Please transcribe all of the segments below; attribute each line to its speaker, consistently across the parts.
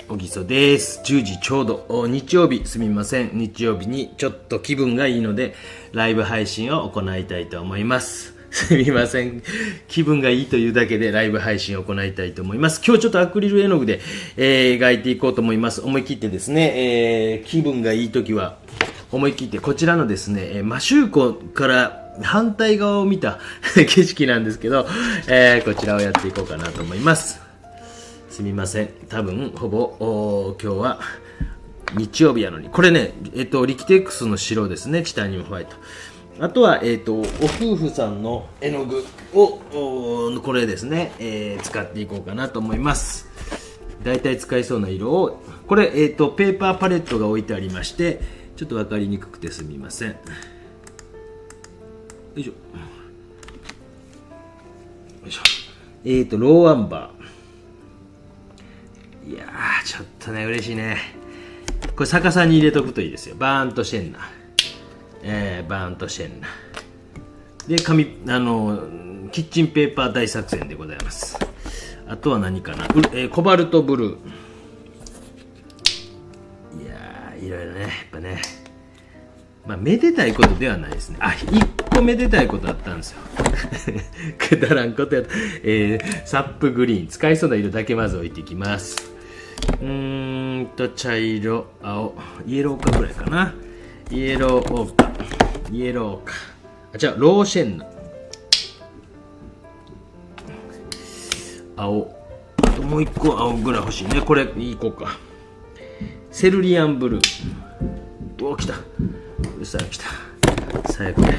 Speaker 1: おぎそです。10時ちょうど日曜日、すみません。日曜日にちょっと気分がいいのでライブ配信を行いたいと思います。すみません。気分がいいというだけでライブ配信を行いたいと思います。今日ちょっとアクリル絵の具で、描いていこうと思います。思い切ってですね、気分がいいときは思い切ってこちらのですね、摩周湖から反対側を見た景色なんですけど、こちらをやっていこうかなと思います。すみません。多分ほぼ今日は日曜日やのに、これね、リキテックスの白ですね。チタニウムホワイト。あとはお夫婦さんの絵の具をこれですね、使っていこうかなと思います。だいたい使いそうな色をこれペーパーパレットが置いてありまして、ちょっと分かりにくくてすみません。よいしょ。よいしょ。ローアンバー。いやー、ちょっとね、嬉しいね。これ逆さに入れとくといいですよ。バーンとシェンナ。バーンとシェンナ。で、キッチンペーパー大作戦でございます。あとは何かな。コバルトブルー。いやー、いろいろね、やっぱね。まあ、めでたいことではないですね。一個めでたいことあったんですよ。くだらんことやった。サップグリーン。使いそうな色だけまず置いていきます。茶色、青、イエローカぐらいかな。イエローオーカ。イエローオーカ。ローシェンナ。青。あともう一個青ぐらい欲しいね。これ、いこうか。セルリアンブルー。お、来た。さあ来た。最悪や。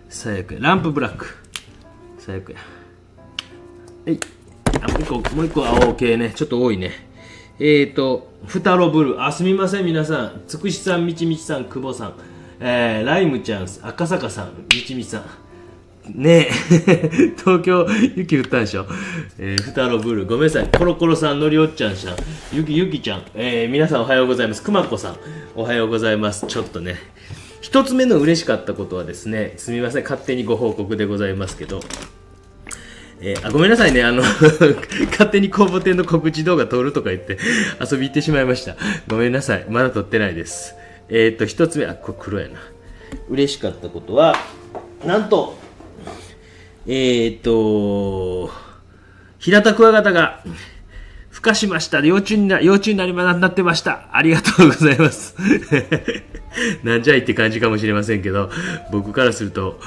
Speaker 1: 最悪や。ランプブラック。最悪や。もう一個青系ね。ちょっと多いね。フタロブルー。すみません、皆さん。つくしさん、みちみちさん、久保さん。ライムちゃん、赤坂さん、みちみちさん。ねえ。東京、雪降ったんでしょ。フタロブルー。ごめんなさい。コロコロさん、のりおっちゃんさん、ゆきちゃん。皆さんおはようございます。くまこさん、おはようございます。ちょっとね。一つ目の嬉しかったことはですね、すみません。勝手にご報告でございますけど。ごめんなさいね。勝手に公募店の告知動画撮るとか言って遊び行ってしまいました。ごめんなさい。まだ撮ってないです。一つ目、これ黒やな。嬉しかったことは、なんと、平田クワガタが孵化しました。幼虫になってました。ありがとうございます。なんじゃいって感じかもしれませんけど、僕からすると、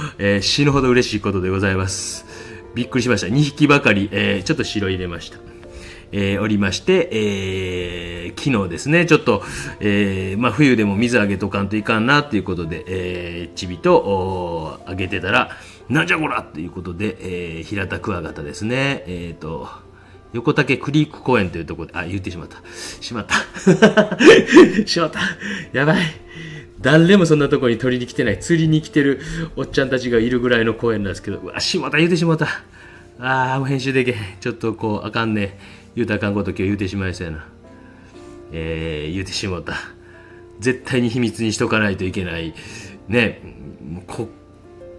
Speaker 1: 死ぬほど嬉しいことでございます。びっくりしました。2匹ばかり、ちょっと白入れました。おりまして、昨日ですね、ちょっと、冬でも水あげとかんといかんなっていうことで、ちびとあげてたら、なんじゃこらっていうことで、平田クワガタですね、横竹クリーク公園というところで、言ってしまった。しまった。やばい。誰もそんなところに取りに来てない、釣りに来てるおっちゃんたちがいるぐらいの公園なんですけど、しまった、言うてしまった。もう編集できへん。ちょっとあかんね。言うたらあかんこと今日言うてしまいそうやな。言うてしまった。絶対に秘密にしとかないといけない。ね。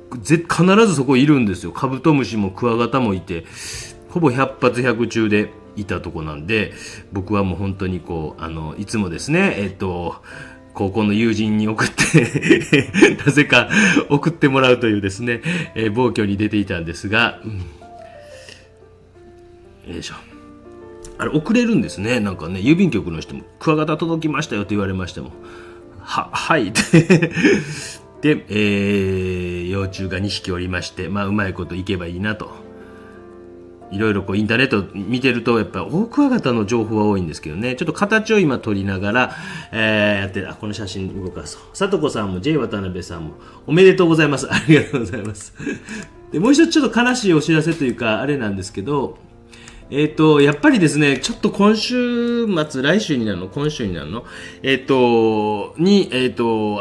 Speaker 1: 必ずそこいるんですよ。カブトムシもクワガタもいて、ほぼ100発100中でいたとこなんで、僕はもう本当にいつもですね、高校の友人に送ってなぜか送ってもらうというですね、暴挙に出ていたんですが、よいしょ。送れるんですね。なんかね、郵便局の人もクワガタ届きましたよと言われましても、はいで、幼虫が2匹おりまして、うまいこといけばいいなと。いろいろインターネット見てると、やっぱりオオクワガタの情報は多いんですけどね、ちょっと形を今撮りながら、やってる。この写真動かそう。さとこさんも J 渡辺さんもおめでとうございます。ありがとうございます。で、もう一つちょっと悲しいお知らせというか、あれなんですけど、やっぱりですね、ちょっと今週末、来週になるの今週になるの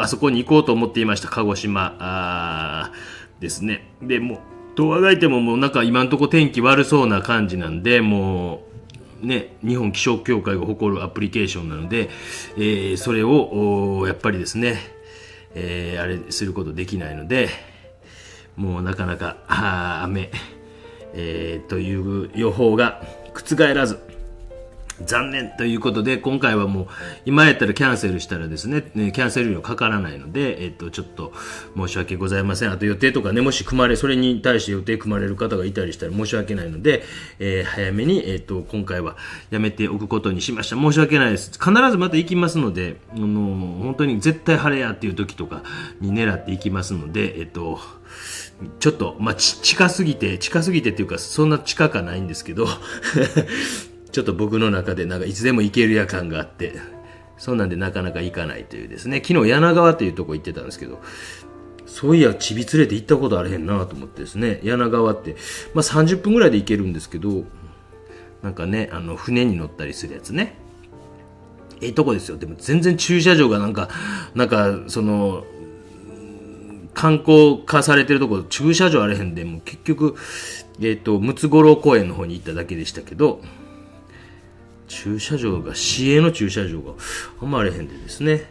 Speaker 1: あそこに行こうと思っていました、鹿児島ですね。で、もう、どうあがいてももうなんか今んとこ天気悪そうな感じなんで、もう、ね、日本気象協会が誇るアプリケーションなので、それを、やっぱりですね、あれすることできないので、もうなかなか、雨、という予報が覆らず、残念ということで、今回はもう、今やったらキャンセルしたらですね、キャンセル料かからないので、ちょっと申し訳ございません。あと予定とかね、もしそれに対して予定組まれる方がいたりしたら申し訳ないので、早めに、今回はやめておくことにしました。申し訳ないです。必ずまた行きますので、本当に絶対晴れやっていう時とかに狙っていきますので、ちょっと、近すぎてっていうか、そんな近くはないんですけど、ちょっと僕の中でなんかいつでも行けるや感があって、そうなんでなかなか行かないというですね。昨日柳川っていうとこ行ってたんですけど、そういやちび連れて行ったことあれへんなと思ってですね。柳川って、30分ぐらいで行けるんですけど、なんかね、船に乗ったりするやつね。とこですよ。でも全然駐車場がなんかその、観光化されてるところ駐車場あれへんで、もう結局、ムツゴロウ公園の方に行っただけでしたけど、駐車場が、市営の駐車場があんまあれへんでですね。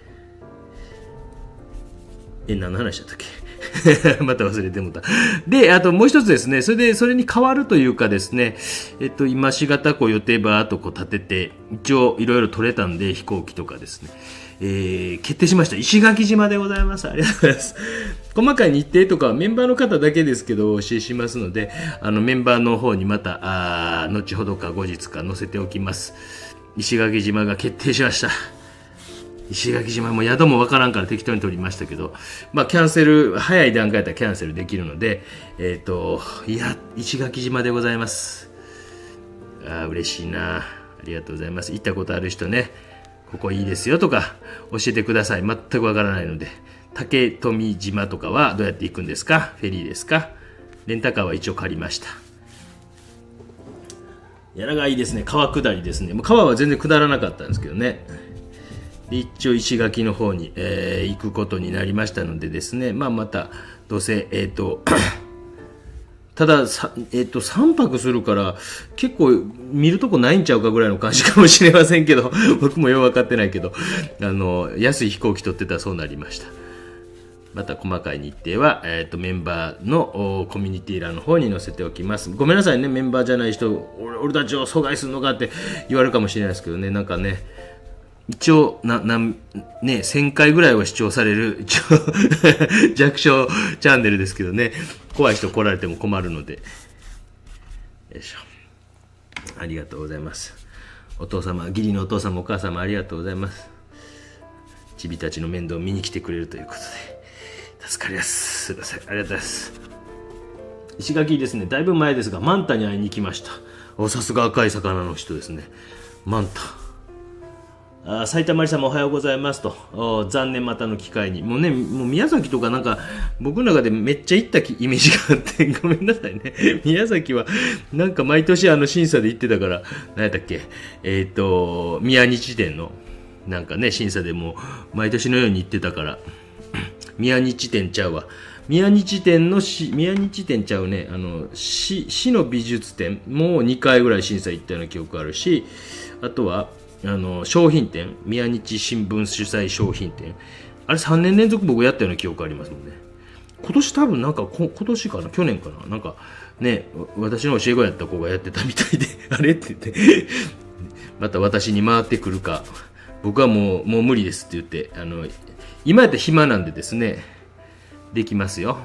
Speaker 1: 何の話だったっけまた忘れてもた。で、あともう一つですね、それに変わるというかですね、今しがた予定バーっと立てて、一応いろいろ取れたんで、飛行機とかですね、決定しました。石垣島でございます。ありがとうございます。細かい日程とかはメンバーの方だけですけど、お教えしますので、メンバーの方にまた、後ほどか後日か載せておきます。石垣島が決定しました。石垣島も宿もわからんから適当に取りましたけど、キャンセル、早い段階だったらキャンセルできるので、石垣島でございます。嬉しいな。ありがとうございます。行ったことある人ね、ここいいですよとか教えてください。全くわからないので。竹富島とかはどうやって行くんですか？フェリーですか？レンタカーは一応借りました。柳川いいですね。川下りですね。もう川は全然下らなかったんですけどね。で一応石垣の方に、行くことになりましたのでですね。またどうせただ3泊するから結構見るとこないんちゃうかぐらいの感じかもしれませんけど、僕もよく分かってないけど、安い飛行機取ってたらそうなりました。また細かい日程は、メンバーのコミュニティ欄の方に載せておきます。ごめんなさいね、メンバーじゃない人、俺たちを阻害するのかって言われるかもしれないですけどね、なんかね、一応1000回ぐらいは視聴される一応弱小チャンネルですけどね、怖い人来られても困るので、よいしょ、ありがとうございます。お父様、義理のお父様お母様ありがとうございます。ちびたちの面倒を見に来てくれるということで助かります。すいません、ありがとうございます。石垣ですね、だいぶ前ですがマンタに会いに行きました。さすが赤い魚の人ですね。マンタ、埼玉さんもおはようございますと。残念またの機会に。もう宮崎とかなんか僕の中でめっちゃ行ったイメージがあってごめんなさいね。宮崎はなんか毎年審査で行ってたから、何やったっけ、宮日店のなんかね審査でも毎年のように行ってたから宮日店ちゃうわ。宮日店ちゃうね。市の美術展も2回ぐらい審査行ったような記憶あるし、あとは商品展、宮日新聞主催商品展、あれ3年連続僕やったような記憶ありますもんね。今年多分なんか今年かな去年かな、なんかね私の教え子やった子がやってたみたいであれって言ってまた私に回ってくるか、僕はもう無理ですって言って、今やったら暇なんでですねできますよ。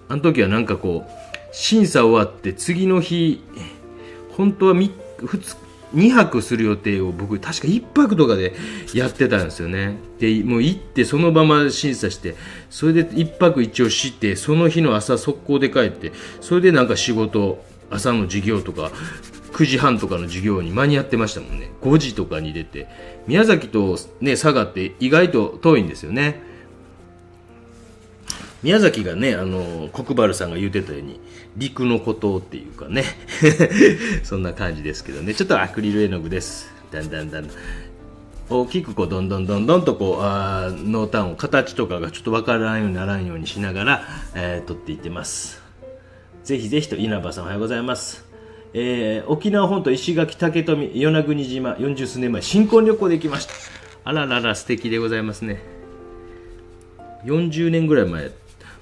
Speaker 1: あの時はなんかこう審査終わって次の日本当は2泊する予定を僕確か1泊とかでやってたんですよね。でもう行ってそのまま審査して、それで1泊一応して、その日の朝速攻で帰って、それでなんか仕事、朝の授業とか9時半とかの授業に間に合ってましたもんね。5時とかに出て、宮崎とね佐賀って意外と遠いんですよね。宮崎がね、国原さんが言ってたように陸の孤島っていうかねそんな感じですけどね。ちょっとアクリル絵の具です。だんだん大きくこうどんどんとこう濃淡を形とかがちょっとわからんようにならんようにしながら、撮っていってます。ぜひぜひと。稲葉さんおはようございます。沖縄本島石垣竹富与那国島40数年前新婚旅行で行きました。あららら素敵でございますね。40年ぐらい前、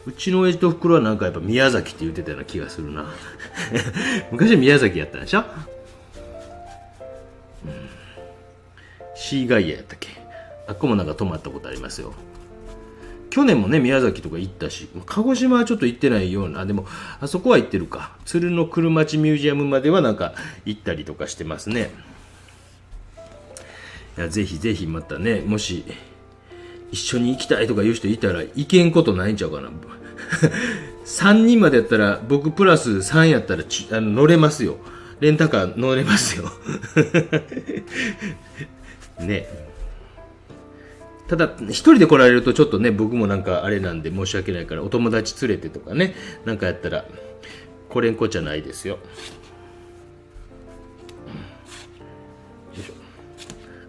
Speaker 1: うちの親父と袋はなんかやっぱ宮崎って言ってたような気がするな昔は宮崎やったんでしょ、シーガイアやったっけ、あっこもなんか泊まったことありますよ。去年もね宮崎とか行ったし、鹿児島はちょっと行ってないような、でもあそこは行ってるか。鶴の車町ミュージアムまではなんか行ったりとかしてますね。いやぜひぜひまたね、もし一緒に行きたいとかいう人いたら行けんことないんちゃうかな3人までやったら、僕プラス3やったら乗れますよ。レンタカー乗れますよね。ただ一人で来られるとちょっとね、僕もなんかあれなんで申し訳ないから、お友達連れてとかね、なんかやったらこれんこじゃないですよ。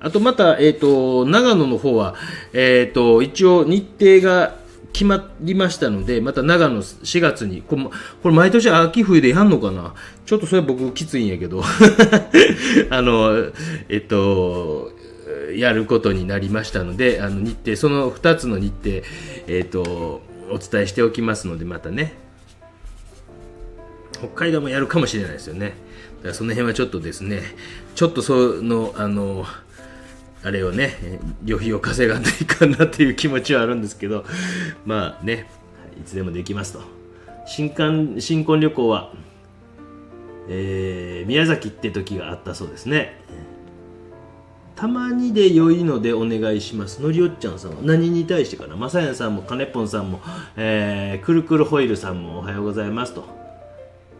Speaker 1: あとまた、長野の方は、一応日程が決まりましたので、また長野4月に、これ毎年秋冬でやんのかな、ちょっとそれ僕きついんやけど、やることになりましたので、日程、その2つの日程、お伝えしておきますので、またね、北海道もやるかもしれないですよね。だからその辺はちょっとですね、ちょっとあれをね、旅費を稼がないかなっていう気持ちはあるんですけど、まあね、いつでもできますと。新婚旅行は、宮崎って時があったそうですね。たまにで良いのでお願いします。のりおっちゃんさんは何に対してかな。まさやんさんもかねぽんさんも、くるくるホイルさんもおはようございますと。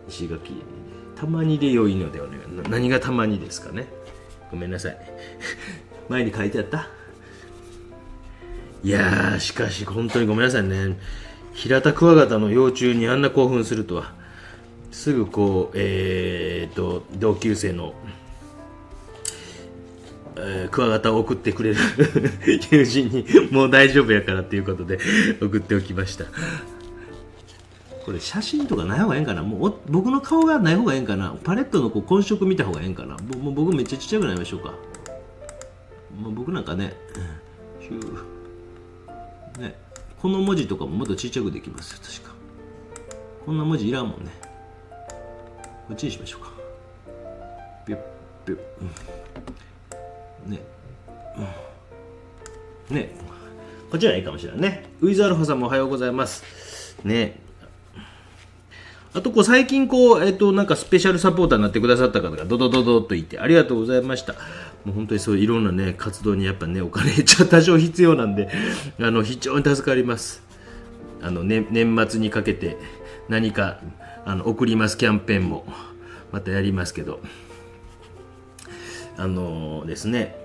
Speaker 1: 石垣、たまにで良いのでお願い。何がたまにですかね。ごめんなさい。前に書いてあった。いやー、しかし本当にごめんなさいね。平田クワガタの幼虫にあんな興奮するとは。すぐこう、同級生の、クワガタを送ってくれる友人にもう大丈夫やからっていうことで送っておきました。これ写真とかない方がええんかな。もう僕の顔がない方がええんかな。パレットの混色見た方がええんかな。もう僕めっちゃちっちゃくなりましょうか。もう僕なんかね、ね、この文字とかももっとちっちゃくできますよ。確かこんな文字いらんもんね。こっちにしましょうか。ぴょっぴょっ、ね、ね、こっちはいいかもしれないね。ウィズアルファさんもおはようございますね。あと最近なんかスペシャルサポーターになってくださった方がドドドドといてありがとうございました。もう本当にそういろんなね活動にやっぱねお金多少必要なんで非常に助かります。年末にかけて何か送りますキャンペーンもまたやりますけどですね。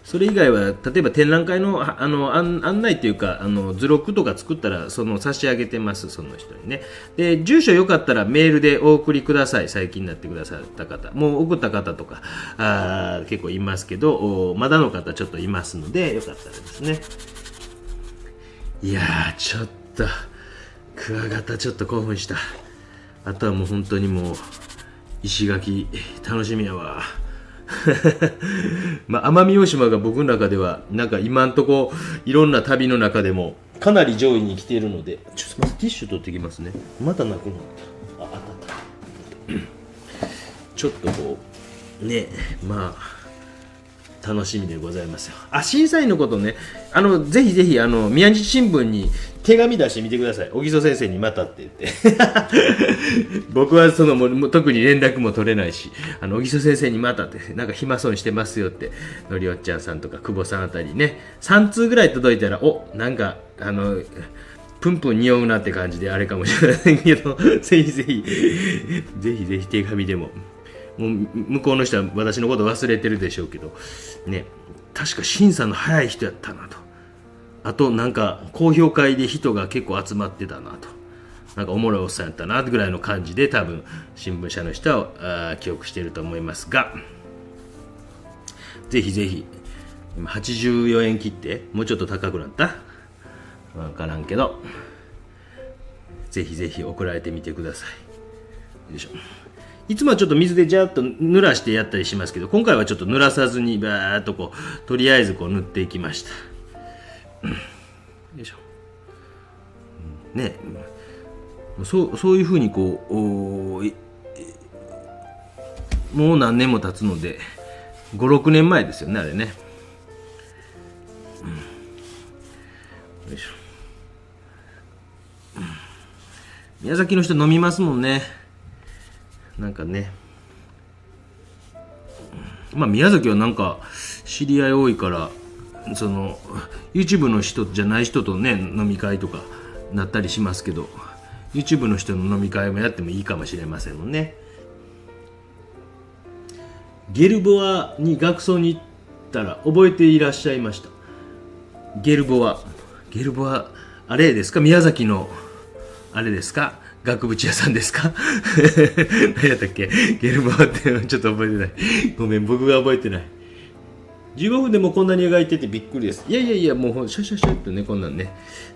Speaker 1: それ以外は例えば展覧会の案内というか図録とか作ったら差し上げてます。その人にね。で住所よかったらメールでお送りください。最近なってくださった方もう送った方とか結構いますけどまだの方ちょっといますのでよかったらですね。いやーちょっとクワガタちょっと興奮した。あとはもう本当にもう石垣楽しみやわまあ、奄美大島が僕の中ではなんか今んとこいろんな旅の中でもかなり上位に来ているので、ちょっとまずティッシュ取ってきますね。またなくなった。あったちょっとね、まあ楽しみでございますよ。審査員のことね、ぜひぜひ宮西新聞に手紙出してみてください。小木曽先生にまたって言って僕はもう特に連絡も取れないし、小木曽先生にまたってなんか暇そうにしてますよってのりおっちゃんさんとか久保さんあたりね3通ぐらい届いたらなんかプンプン匂うなって感じであれかもしれませんけどぜひぜひぜひぜひ手紙でも。もう向こうの人は私のこと忘れてるでしょうけどね、確か審査の早い人やったなと。あとなんか公表会で人が結構集まってたなと。なんかおもろいおっさんやったなぐらいの感じで多分新聞社の人は記憶していると思いますが、ぜひぜひ今84円切ってもうちょっと高くなった分からんけどぜひぜひ送られてみてください。よいしょ。いつもはちょっと水でジャーッと濡らしてやったりしますけど、今回はちょっと濡らさずにバーッととりあえず塗っていきました。よいしょ。ね、そういうふうにもう何年も経つので、5、6年前ですよね、あれね。いしょ。宮崎の人飲みますもんね。なんかね。まあ宮崎はなんか知り合い多いから、その YouTube の人じゃない人とね飲み会とかなったりしますけど、 YouTube の人の飲み会もやってもいいかもしれませんもんね。ゲルボアに学装に行ったら覚えていらっしゃいました？ゲルボアあれですか？宮崎のあれですか？額縁屋さんですか？何やったっけ？ゲルボアってちょっと覚えてない。ごめん、僕が覚えてない。15分でもこんなに描いててびっくりです。いや、もうシャシャシャっとね、こんなんね。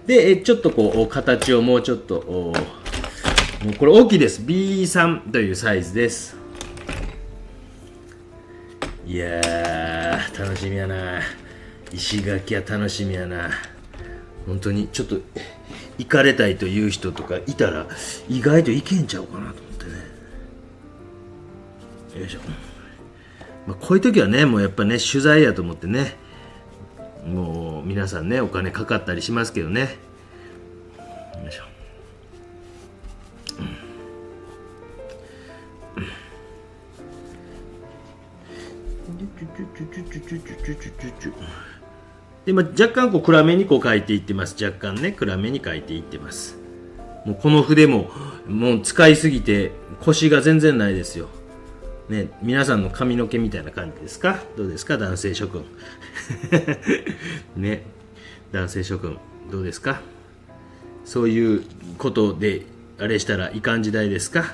Speaker 1: で、ちょっとこう、形をもうちょっと、もうこれ大きいです。B3 というサイズです。いやー、楽しみやな。石垣は楽しみやな。本当に、ちょっと、行かれたいという人とかいたら、意外と行けんちゃうかなと思ってね。よいしょ。まあ、こういう時はね、もうやっぱね、取材やと思ってね、もう皆さんね、お金かかったりしますけどね。よいしょ。で、まあ、若干こう暗めにこう書いていってます。若干ね、暗めに書いていってます。もうこの筆ももう使いすぎて腰が全然ないですよ。ね、皆さんの髪の毛みたいな感じですか？どうですか、男性諸君。ね、男性諸君どうですか？そういうことであれしたらいかん時代ですか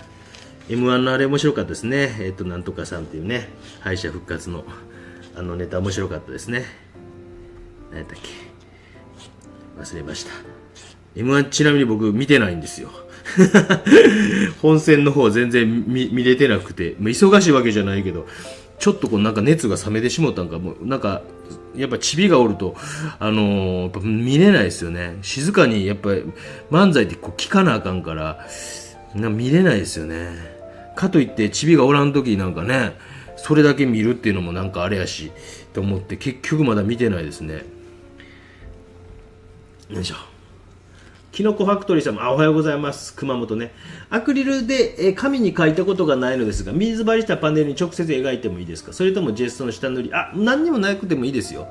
Speaker 1: ？M1 のあれ面白かったですね。なんとかさんっていうね、敗者復活のあのネタ面白かったですね。何やったっけ、忘れました。 M1 ちなみに僕見てないんですよ。本戦の方全然 見れてなくて、忙しいわけじゃないけど、ちょっとこうなんか熱が冷めてしもったんか、もうなんかやっぱチビがおるとやっぱ見れないですよね。静かにやっぱり漫才ってこう聞かなあかんから見れないですよね。かといってチビがおらん時なんかね、それだけ見るっていうのもなんかあれやしと思って結局まだ見てないですね。よいしょ。キノコファクトリーさんもおはようございます。熊本ね。アクリルで紙に書いたことがないのですが、水張りしたパネルに直接描いてもいいですか？それともジェストの下塗り？何にもなくてもいいですよ。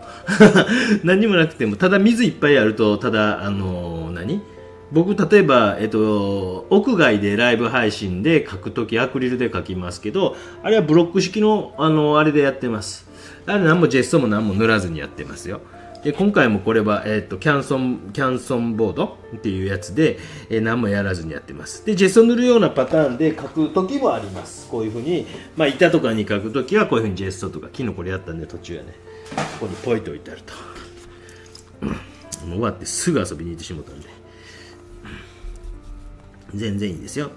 Speaker 1: 何にもなくても、ただ水いっぱいあると、ただ僕例えば、屋外でライブ配信で書くときアクリルで書きますけど、あれはブロック式のあれでやってます。あれ何もジェストも何も塗らずにやってますよ。で今回もこれは、キャンソンボードっていうやつで、何もやらずにやってます。でジェスト塗るようなパターンで書くときもあります。こういうふうに、板とかに書くときはこういうふうにジェストとか、昨日これやったんで途中やね、ここにポイと置いてあると、もう終わってすぐ遊びに行ってしまったんで、全然いいですよ。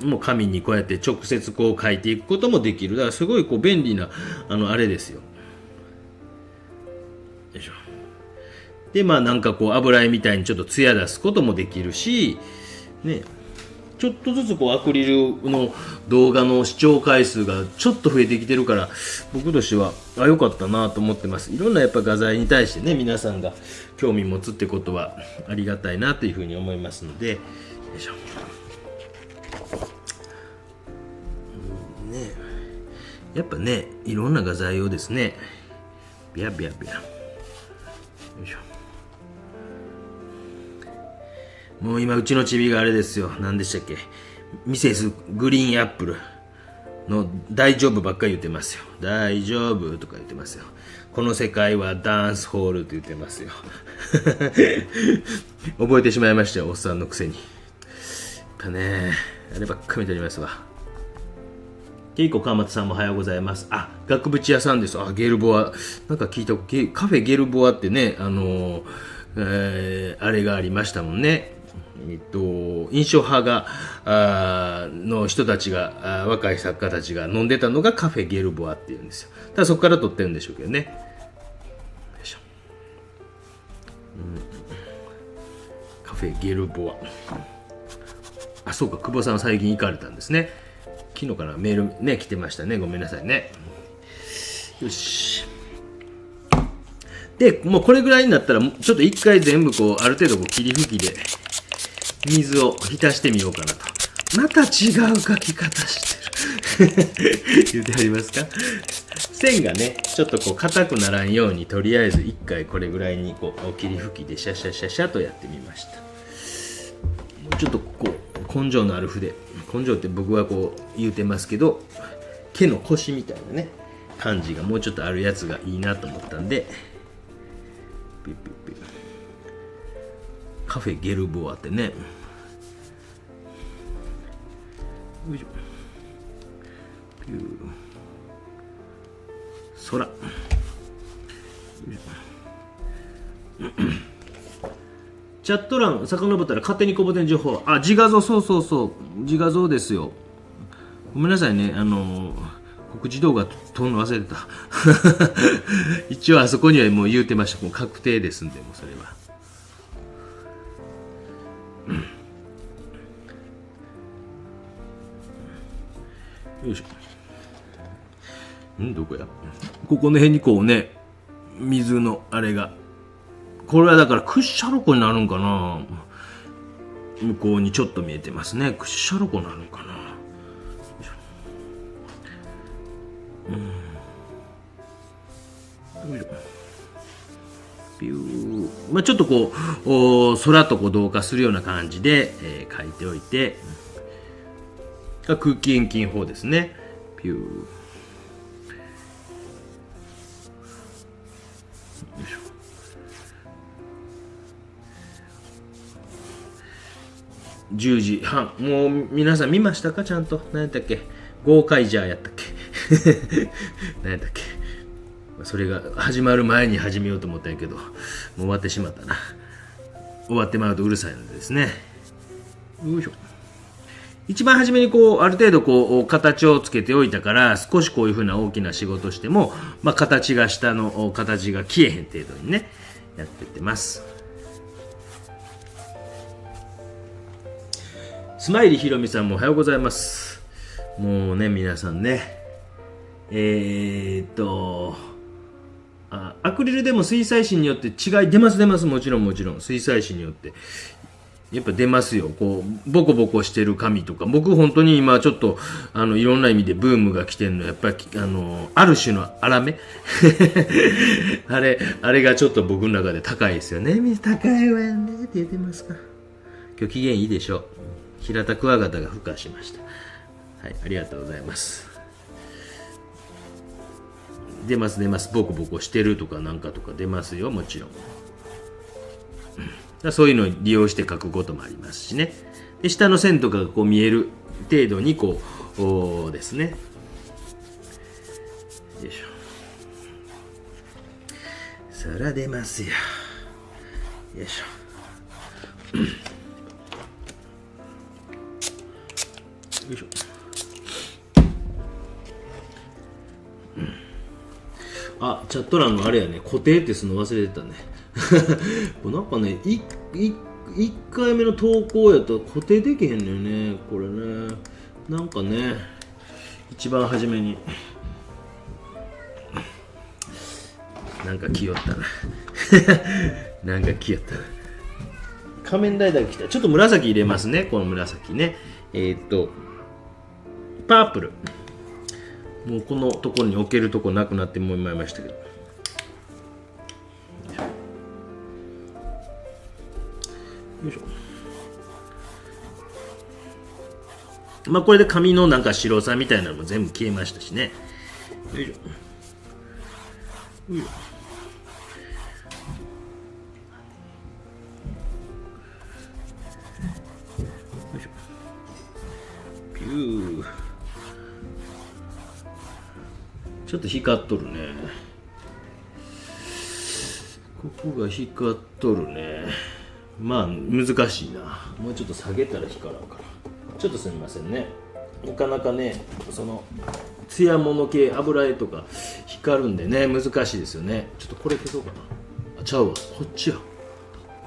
Speaker 1: もう紙にこうやって直接こう書いていくこともできる。だからすごいこう便利なあれですよ。よいしょ。でなんかこう油絵みたいにちょっと艶出すこともできるしね、ちょっとずつこうアクリルの動画の視聴回数がちょっと増えてきてるから、僕としては良かったなと思ってます。いろんなやっぱ画材に対してね、皆さんが興味持つってことはありがたいなというふうに思いますので、よいしょ。ね、やっぱね、いろんな画材をですね、ビャビャビャ、よいしょ。もう今うちのチビがあれですよ、何でしたっけ、ミセスグリーンアップルの大丈夫ばっかり言ってますよ。大丈夫とか言ってますよ。この世界はダンスホールって言ってますよ。覚えてしまいましたよ、おっさんのくせに。やっぱね、あればっか見ておりますわ。ケイコ川松さんもおはようございます。額縁屋さんです。ゲルボア。なんか聞いた、カフェゲルボアってね、あれがありましたもんね。印象派の人たちが、若い作家たちが飲んでたのがカフェゲルボアっていうんですよ。ただそこから撮ってるんでしょうけどね。よいしょ。カフェゲルボア。そうか、久保さんは最近行かれたんですね。昨日からメールね来てましたね。ごめんなさいね。よし。で、もうこれぐらいになったら、ちょっと一回全部こう、ある程度こう霧吹きで、水を浸してみようかなと。また違う書き方してる。言ってありますか？線がね、ちょっとこう硬くならんように、とりあえず一回これぐらいにこう霧吹きでシャシャシャシャとやってみました。もうちょっとこう根性のある筆、根性って僕はこう言うてますけど、毛の腰みたいなね感じがもうちょっとあるやつがいいなと思ったんで、ピッピッピッ、カフェゲルボアってね、よいしょ、ピュー、空、チャット欄遡ったら勝手にこぼてん情報、あ、自画像、そうそうそう、自画像ですよ。ごめんなさいね、告知動画撮るの忘れてた。一応あそこにはもう言うてました。もう確定ですんで、もうそれは。よいしょ。どこや、ここの辺にこうね、水のあれが、これはだからクッシャロコになるんかな。向こうにちょっと見えてますね。クッシャロコになるんかな。ピュー、まあ、ちょっとこう空とこう同化するような感じで、書いておいて、空気遠近法ですね。ピュー、10時半、もう皆さん見ましたか？ちゃんと。何やったっけ、ゴーカイジャーやったっけ。何やったっけ、それが始まる前に始めようと思ったんやけど、もう終わってしまったな。終わってまうとうるさいのでですね。よいしょ。一番初めにこうある程度こう形をつけておいたから、少しこういう風な大きな仕事しても、まあ、形が下の形が消えへん程度にねやってってます。スマイリーひろみさんもおはようございます。もうね、皆さんね、アクリルでも水彩紙によって違い出ます、もちろん水彩紙によってやっぱ出ますよ。こうボコボコしてる紙とか、僕本当に今ちょっといろんな意味でブームが来てるのはやっぱりある種の粗めあれがちょっと僕の中で高いですよね。高いわよねって言ってますか。今日機嫌いいでしょ。平田クワガタが孵化しました。はい、ありがとうございます。出ます、ボコボコしてるとかなんかとか出ますよ、もちろん。そういうのを利用して書くこともありますしね。で、下の線とかがこう見える程度にこうですね。よいしょ。そら出ますよ。よいしょ。よいしょ。あ、チャット欄のあれやね、固定ってするの忘れてたね。なんかね、1回目の投稿やと固定できへんのよね、これね。なんかね、一番初めに。なんか来よったな。なんか来よったな。仮面ライダーが来た。ちょっと紫入れますね、この紫ね。パープル。もうこのところに置けるとこなくなってもいましたけど。よいしょ。まあこれで髪のなんか白さみたいなのも全部消えましたしね。よいしょ。よいしょ。ピュー。ちょっと光っとるね。ここが光っとるね。まあ難しいな。もうちょっと下げたら光らんから。ちょっとすみませんね。なかなかね、そのツヤモノ系油絵とか光るんでね、難しいですよね。ちょっとこれ消そうかな。あ、ちゃうわ。こっちや。こ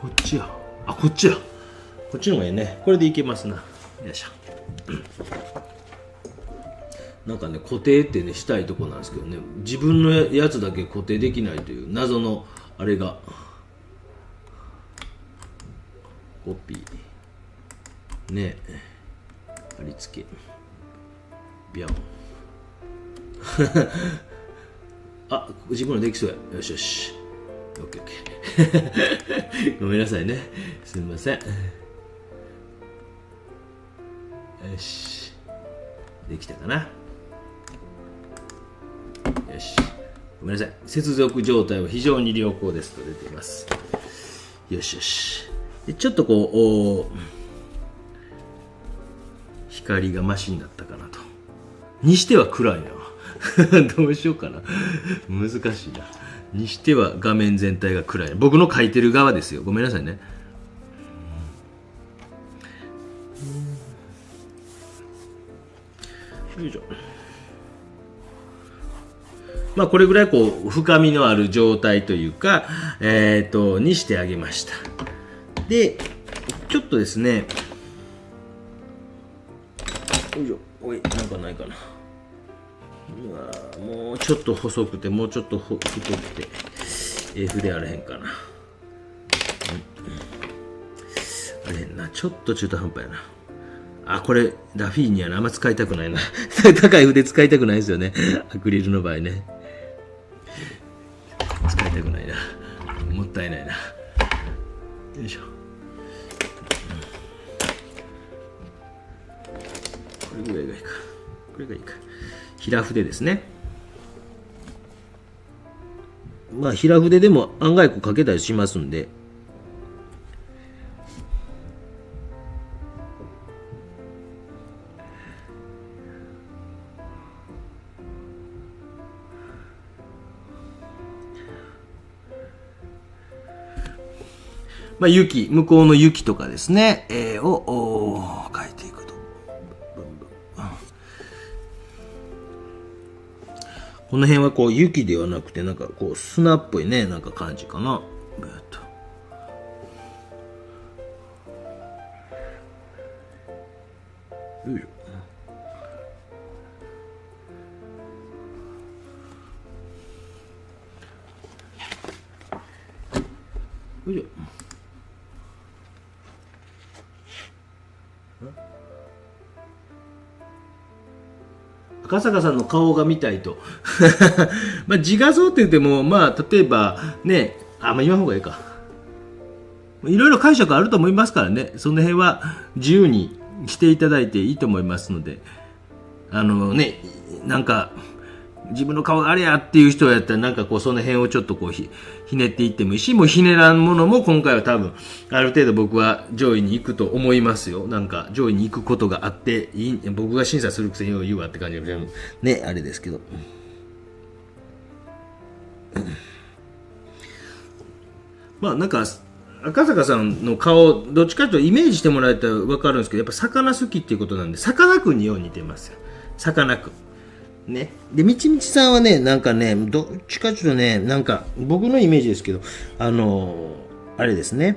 Speaker 1: っちや。あ、こっちや。こっちの方がいいね。これでいけますな。よいしょ。なんかね、固定ってねしたいとこなんですけどね、自分のやつだけ固定できないという謎のあれがコピーね、貼り付けビャンあ、自分のできそうや。よしよし。オッケーオッケー。ごめんなさいね。すみません。よし。できたかな。よし。ごめんなさい。接続状態は非常に良好ですと出ています。よしよし。でちょっとこう、光がマシになったかなと。にしては暗いな。どうしようかな。難しいな。にしては画面全体が暗い。僕の書いてる側ですよ。ごめんなさいね。よいしょ。まあこれぐらいこう深みのある状態というか、にしてあげました。で、ちょっとですね。よいしょ。おい、なんかないかな。もうちょっと細くてもうちょっと太くて筆あれへんかな、あれへんな、ちょっと中途半端やなあ。これラフィーニやな、あんま使いたくないな高い筆使いたくないですよね、アクリルの場合ね。使いたくないな、もったいないな。よいしょ。これぐらいがいいか、これがいいか。平筆ですね。まあ平筆でも案外こう書けたりしますんで、まあ雪、向こうの雪とかですね、を書いていくと。この辺はこう雪ではなくてなんかこう砂っぽいね、なんか感じかな。よいしょ。よいしょ。赤坂さんの顔が見たいとまあ自画像って言っても、まあ例えばね、まあ言わん方がいいか、いろいろ解釈あると思いますからね、その辺は自由にしていただいていいと思いますので、ね、なんか自分の顔があれやっていう人やったら、なんかこうその辺をちょっとこうひねっていってもいいし、もうひねらんものも今回は多分ある程度僕は上位に行くと思いますよ。なんか上位に行くことがあっていい、僕が審査するくせに言うわって感じでね、あれですけど、まあなんか赤坂さんの顔どっちかというとイメージしてもらえたら分かるんですけど、やっぱ魚好きっていうことなんで、さかなクンによう似てますよ。さかなクンね。で、みちみちさんはね、なんかね、どっちかちょっとね、なんか、僕のイメージですけど、あれですね、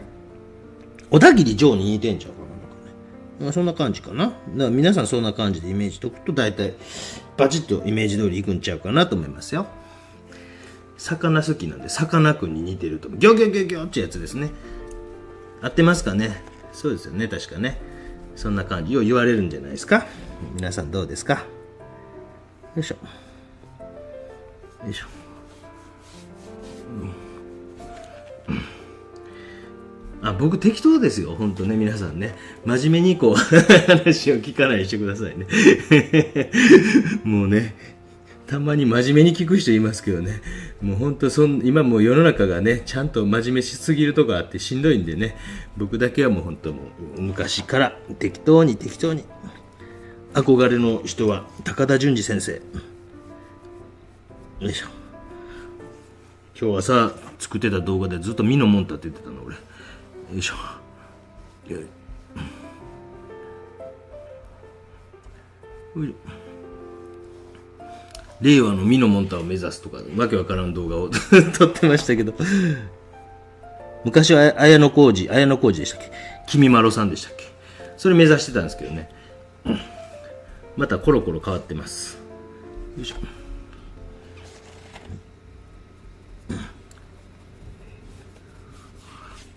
Speaker 1: 小田切城に似てんちゃうかな。なんかね、まあ、そんな感じかな。だから皆さんそんな感じでイメージとくと、大体、バチッとイメージ通りいくんちゃうかなと思いますよ。魚好きなんで、さかなクンに似てると。ギョギョギョギョってやつですね。合ってますかね。そうですよね、確かね。そんな感じを言われるんじゃないですか。皆さんどうですか。よいしょ。よいしょ。僕適当ですよ、本当ね、皆さんね。真面目にこう、話を聞かないようにしてくださいね。もうね、たまに真面目に聞く人いますけどね。もう本当今もう世の中がね、ちゃんと真面目しすぎるとこあってしんどいんでね、僕だけはもう本当もう昔から適当に。憧れの人は高田純次先生。よいしょ。今日朝作ってた動画でずっとミノモンタって言ってたの俺。よいしょ。よいしょ。令和のミノモンタを目指すとかわけわからん動画を撮ってましたけど、昔は綾小路でしたっけ、君まろさんでしたっけ、それ目指してたんですけどね、またコロコロ変わってます。よいしょ。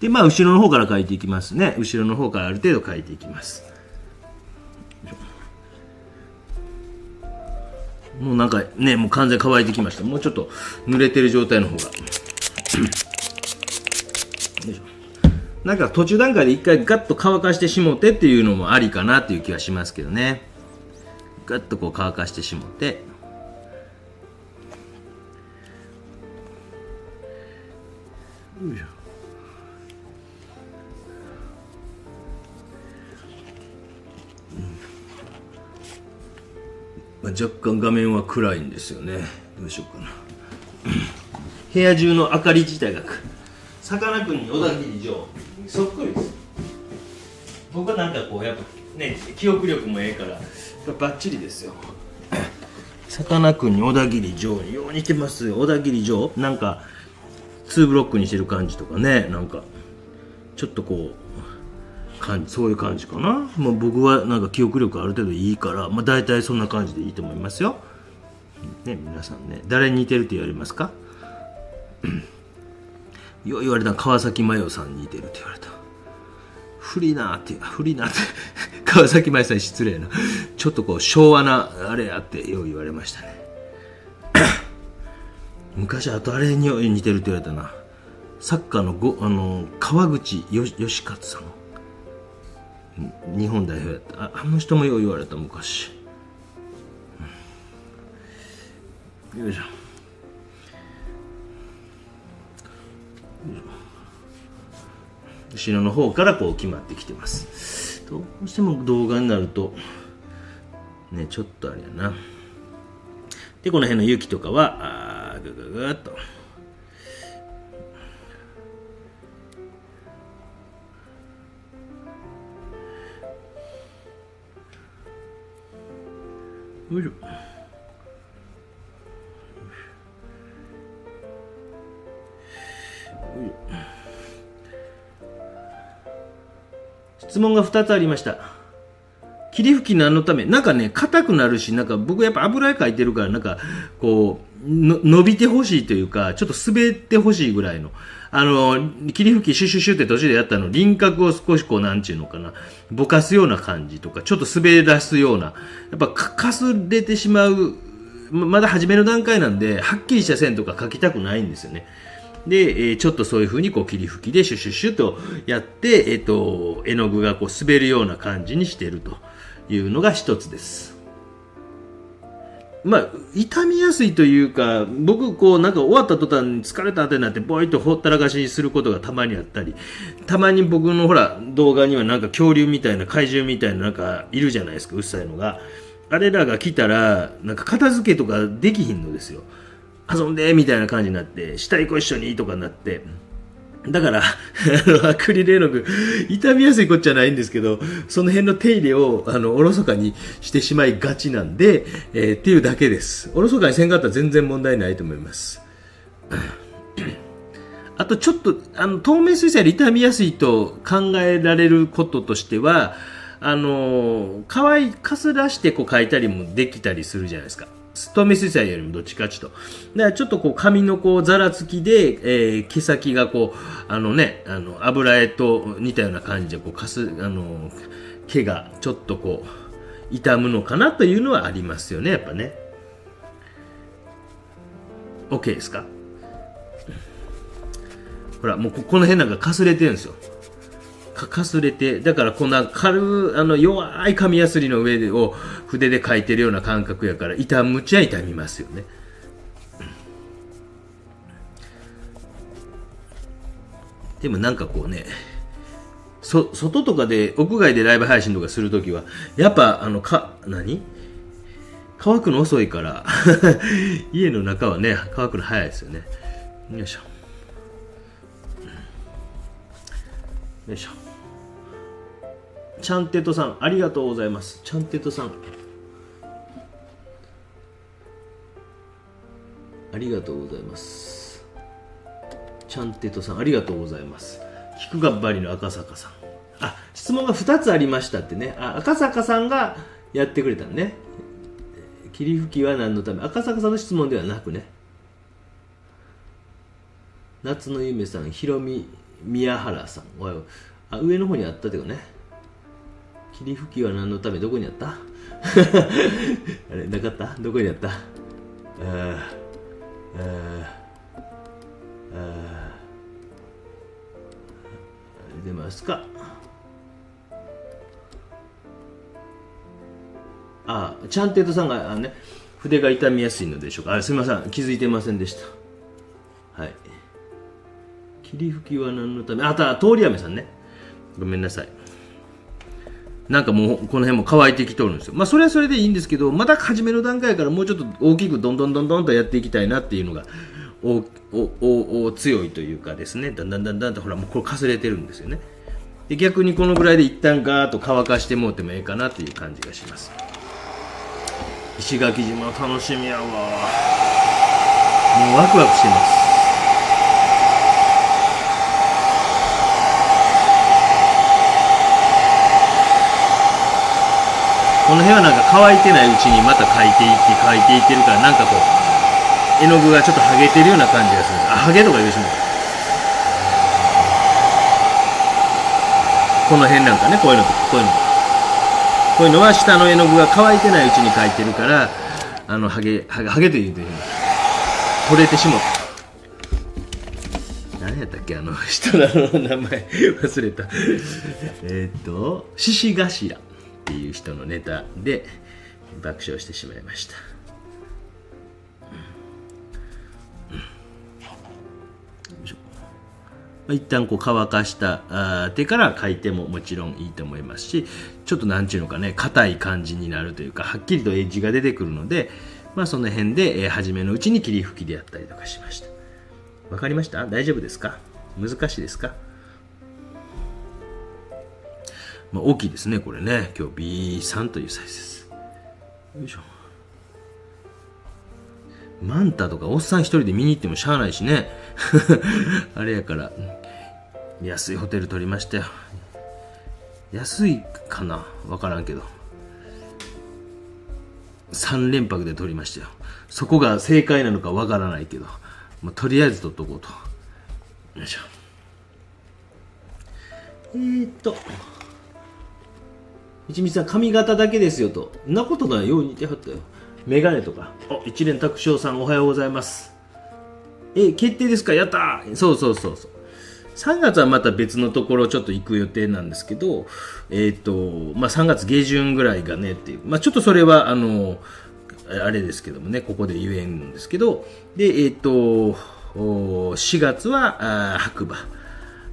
Speaker 1: で、まあ、後ろの方から描いていきますね。後ろの方からある程度描いていきます。もうなんかね、もう完全に乾いてきました。もうちょっと濡れてる状態の方が。よいしょ。なんか途中段階で一回ガッと乾かしてしもてっていうのもありかなっていう気はしますけどね。ガッとこう乾かしてしもて。よいしょ。若干画面は暗いんですよね。どうしようかな。部屋中の明かり自体がさかなクンに小田切城そっくりです。僕はなんかこうやっぱね、記憶力もええからバッチリですよ。さかなクンに小田切城によう似てますよ。小田切城なんか2ブロックにしてる感じとかね、なんかちょっとこうそういう感じかな。もう僕はなんか記憶力ある程度いいから、まあ、大体そんな感じでいいと思いますよ。ね、皆さんね、誰に似てるって言われますか？よう言われた川崎麻世さんに似てるって言われた。フリなって川崎麻世さん失礼な。ちょっとこう昭和なあれあってよう言われましたね。昔あとあれに似てるって言われたな。サッカーの川口義勝さん。日本代表やった。あの人もよう言われた昔。よいしょ。後ろの方からこう決まってきてます。どうしても動画になるとね、ちょっとあれやな。でこの辺の雪とかはぐぐぐっとよいしょ。質問が2つありました。霧吹き何のため？なんかね、硬くなるし、なんか僕やっぱ油絵描いてるから、なんかこう伸びてほしいというか、ちょっと滑ってほしいぐらいの。霧吹きシュシュシュって途中でやったの、輪郭を少しこう、なんちゅうのかな、ぼかすような感じとか、ちょっと滑り出すような、やっぱかすれてしまう、まだ初めの段階なんで、はっきりした線とか描きたくないんですよね。で、ちょっとそういう風にこう霧吹きでシュシュシュとやって、絵の具がこう滑るような感じにしているというのが一つです。まあ、傷みやすいというか、僕こうなんか終わった途端に疲れたってなってボイッとほったらかしにすることがたまにあったり、たまに僕のほら動画にはなんか恐竜みたいな怪獣みたいななんかいるじゃないですか、うっさいのが。あれらが来たらなんか片付けとかできひんのですよ。遊んでみたいな感じになって、下行こう一緒にとかになって、だからアクリル絵の具傷みやすいこっちゃないんですけど、その辺の手入れをおろそかにしてしまいがちなんで、っていうだけです。おろそかにせんかったら全然問題ないと思います。あとちょっと透明水彩で傷みやすいと考えられることとしては、可愛かすらしてこう描いたりもできたりするじゃないですか。透明水彩よりもどっちかちょっと。だからちょっとこう紙のこうざらつきで、毛先がこう、油絵と似たような感じでこう毛がちょっとこう、傷むのかなというのはありますよね、やっぱね。OK ですか？ほら、もうこの辺なんかかすれてるんですよ。かすれて、だからこんな弱い紙やすりの上を筆で描いてるような感覚やから、むちゃ傷みますよね。でもなんかこうね、外とかで、屋外でライブ配信とかするときは、やっぱ乾くの遅いから、家の中はね、乾くの早いですよね。よいしょ。よいしょ。ちゃんてとさん、ありがとうございます。ちゃんてとさん。ありがとうございます。ちゃんてとさん、ありがとうございます。菊がっばりの赤坂さん。質問が2つありましたってね。赤坂さんがやってくれたのね。霧吹きは何のため？赤坂さんの質問ではなくね。夏の夢さん、ひろみ宮原さん、おはよう。あ、上の方にあったけどね。霧吹きは何のため、どこにあったあれ、なかった、どこにあった出ますか。チャンテッドさんがね、筆が傷みやすいのでしょうか。すみません、気づいてませんでした。はい。霧吹きは何のため、通り雨さんね。ごめんなさい。なんかもうこの辺も乾いてきとるんですよ。まあそれはそれでいいんですけど、また初めの段階からもうちょっと大きくどんどんとやっていきたいなっていうのが強いというかですね。だんだんとほらもうこれかすれてるんですよね。で逆にこのぐらいで一旦ガーッと乾かしてもうてもええかなっていう感じがします。石垣島楽しみやわ。もうワクワクしてます。この辺はなんか乾いてないうちにまた描いていってるから、なんかこう絵の具がちょっと剥げてるような感じがするんです。剥げとか言うしもこの辺なんかね、こういうのは下の絵の具が乾いてないうちに描いてるから、剥げというと取れてしまう。何やったっけ、人の名前忘れた獅子頭っていう人のネタで爆笑してしまいました。一旦こう乾かした手から書いてももちろんいいと思いますし、ちょっとなんちゅうのかね、硬い感じになるというか、はっきりとエッジが出てくるので、まあその辺で初めのうちに霧吹きでやったりとかしました。わかりました？大丈夫ですか？難しいですか？まあ、大きいですね、これね。今日 B3 というサイズです。よいしょ。マンタとかおっさん一人で見に行ってもしゃあないしね。あれやから、安いホテル取りましたよ。安いかな？わからんけど。3連泊で取りましたよ。そこが正解なのかわからないけど、まあ、とりあえず取っとこうと。よいしょ。一味さん、髪型だけですよと。そんなことないように似てはったよ。メガネとか。一連卓章さんおはようございます。決定ですか？やったー。そう。3月はまた別のところちょっと行く予定なんですけど、まあ3月下旬ぐらいがねっていう。まあちょっとそれは、あれですけどもね、ここで言えんんですけど、で、4月は白馬。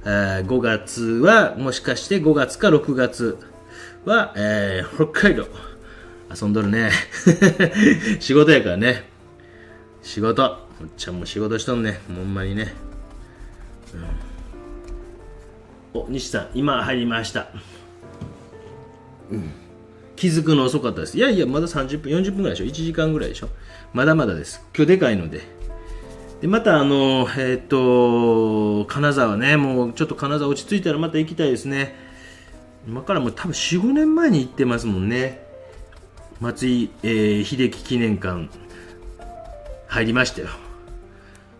Speaker 1: 5月はもしかして5月か6月は、北海道遊んどるね。仕事やからね。仕事。おっちゃんも仕事しとんね。ほんまにね。西さん、今入りました。気づくの遅かったです。いや、まだ30分、40分ぐらいでしょ。1時間ぐらいでしょ。まだまだです。今日でかいので。で、また金沢ね、もうちょっと金沢落ち着いたらまた行きたいですね。今からもう多分4、5年前に行ってますもんね。松井、秀樹記念館入りましたよ。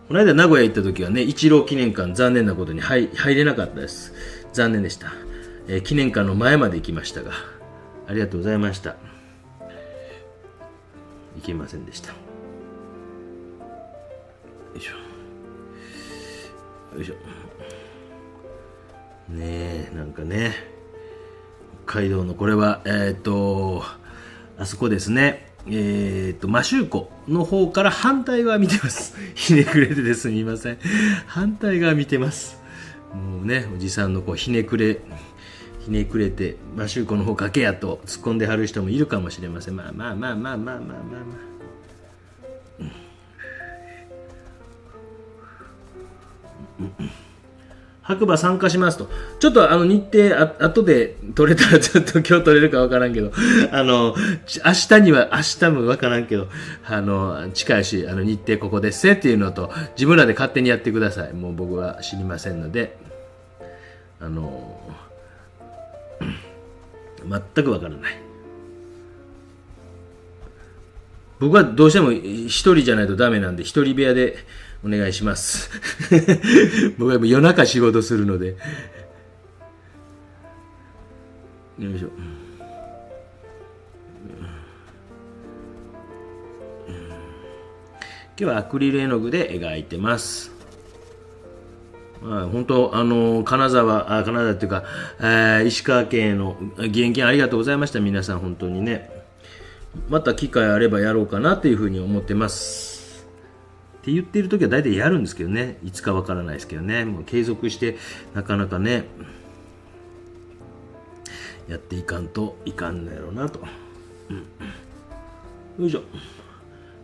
Speaker 1: この間名古屋行った時はね、一郎記念館残念なことに入れなかったです。残念でした。記念館の前まで行きましたが、ありがとうございました。行けませんでした。よいしょ。よいしょ。ねえ、なんかね、北海道のこれは、あそこですね。摩周湖の方から反対側見てます。ひねくれてですみません。反対側見てます。もうね、おじさんのこうひねくれて、摩周湖の方かけやと突っ込んではる人もいるかもしれません。まあ。白馬参加しますと。ちょっと日程後で取れたらちょっと今日取れるかわからんけど、明日もわからんけど、近いし、日程ここですっていうのと、自分らで勝手にやってください。もう僕は知りませんので、全くわからない。僕はどうしても一人じゃないとダメなんで、一人部屋でお願いします。僕は夜中仕事するので。よいしょ。今日はアクリル絵の具で描いてます。本当金沢っていうか、石川県への義援金ありがとうございました。皆さん本当にね、また機会あればやろうかなというふうに思ってますって言ってる時は大体やるんですけどね、いつかわからないですけどね、もう継続してなかなかねやっていかんといかんのやろうなと、よいしょ。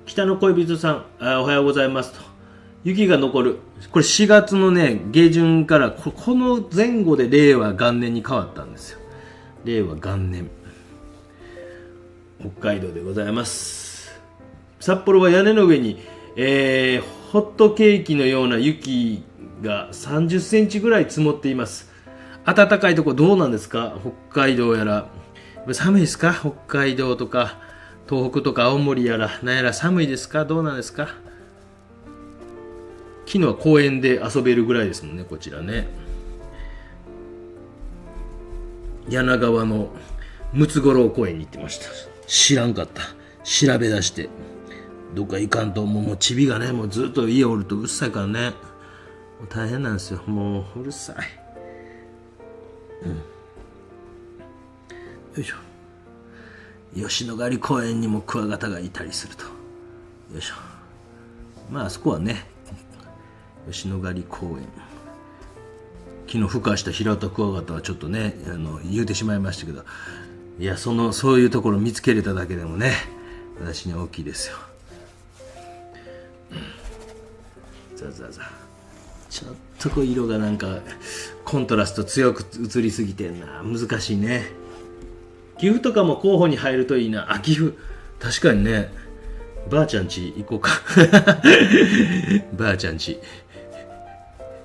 Speaker 1: 北の恋人さん、おはようございますと。雪が残る。これ4月のね、下旬からこの前後で令和元年に変わったんですよ。令和元年。北海道でございます。札幌は屋根の上に、ホットケーキのような雪が30センチぐらい積もっています。暖かいとこどうなんですか？北海道やら。寒いですか？北海道とか。東北とか青森やらなんやら寒いですか？どうなんですか？昨日は公園で遊べるぐらいですもんね、こちらね。柳川のムツゴロウ公園に行ってました。知らんかった。調べ出してどっか行かんと、もうチビがね、もうずっと家おるとうるさいからね、もう大変なんですよ。もううるさい。よいしょ。吉野ヶ里公園にもクワガタがいたりすると。よいしょ。まああそこはね、吉野ヶ里公園。昨日孵化した平田クワガタはちょっとね、言うてしまいましたけど、いや、そういうところ見つけれただけでもね、私には大きいですよ。ザザザ。ちょっとこう色がなんかコントラスト強く映りすぎてんな。難しいね。岐阜とかも候補に入るといいな。岐阜確かにね。ばあちゃん家行こうか。ばあちゃん家。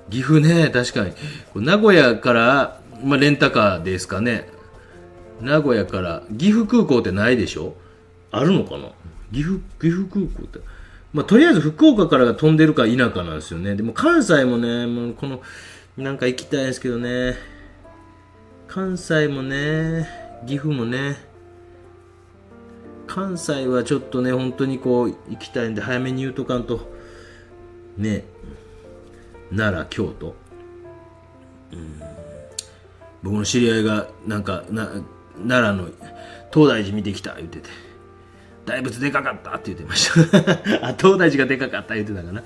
Speaker 1: 岐阜ね、確かに名古屋から、レンタカーですかね。名古屋から岐阜空港ってないでしょ？あるのかな？岐阜空港って、とりあえず福岡からが飛んでるか否かなんですよね。でも関西もね、もうこのなんか行きたいんですけどね。関西もね、岐阜もね、関西はちょっとね、本当にこう行きたいんで早めに言うとかんとね。奈良、京都、僕の知り合いがなんか奈良の東大寺見てきた言ってて、大仏でかかったって言ってました東大寺がでかかった言ってたかな。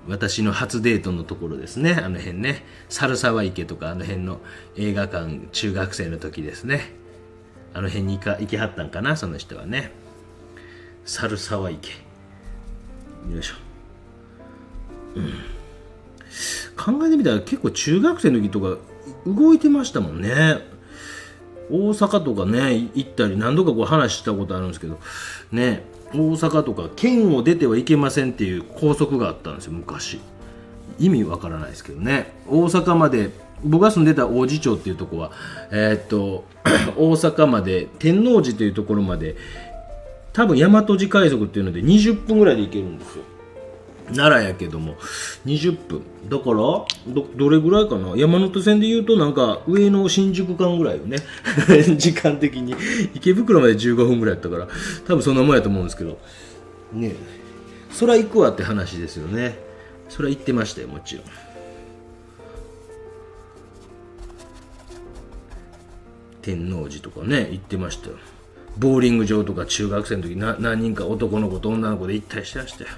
Speaker 1: 私の初デートのところですね、あの辺ね、猿沢池とかあの辺の映画館、中学生の時ですね、あの辺に行きはったんかな、その人はね。猿沢池、よいしょ。考えてみたら結構中学生の時とか動いてましたもんね。大阪とかね行ったり何度かこう話したことあるんですけどね、大阪とか県を出てはいけませんっていう校則があったんですよ、昔。意味わからないですけどね。大阪まで、僕が住んでた王子町っていうとこは大阪まで天王寺というところまで多分大和路快速っていうので20分ぐらいで行けるんですよ。奈良やけども20分だから、どれぐらいかな、山手線で言うとなんか上野新宿間ぐらいよね時間的に池袋まで15分ぐらいやったから、多分そんなもんやと思うんですけどね。そら行くわって話ですよね。そら行ってましたよ、もちろん。天王寺とかね行ってましたよ。ボーリング場とか中学生の時何人か男の子と女の子で行ったりしてましたよ。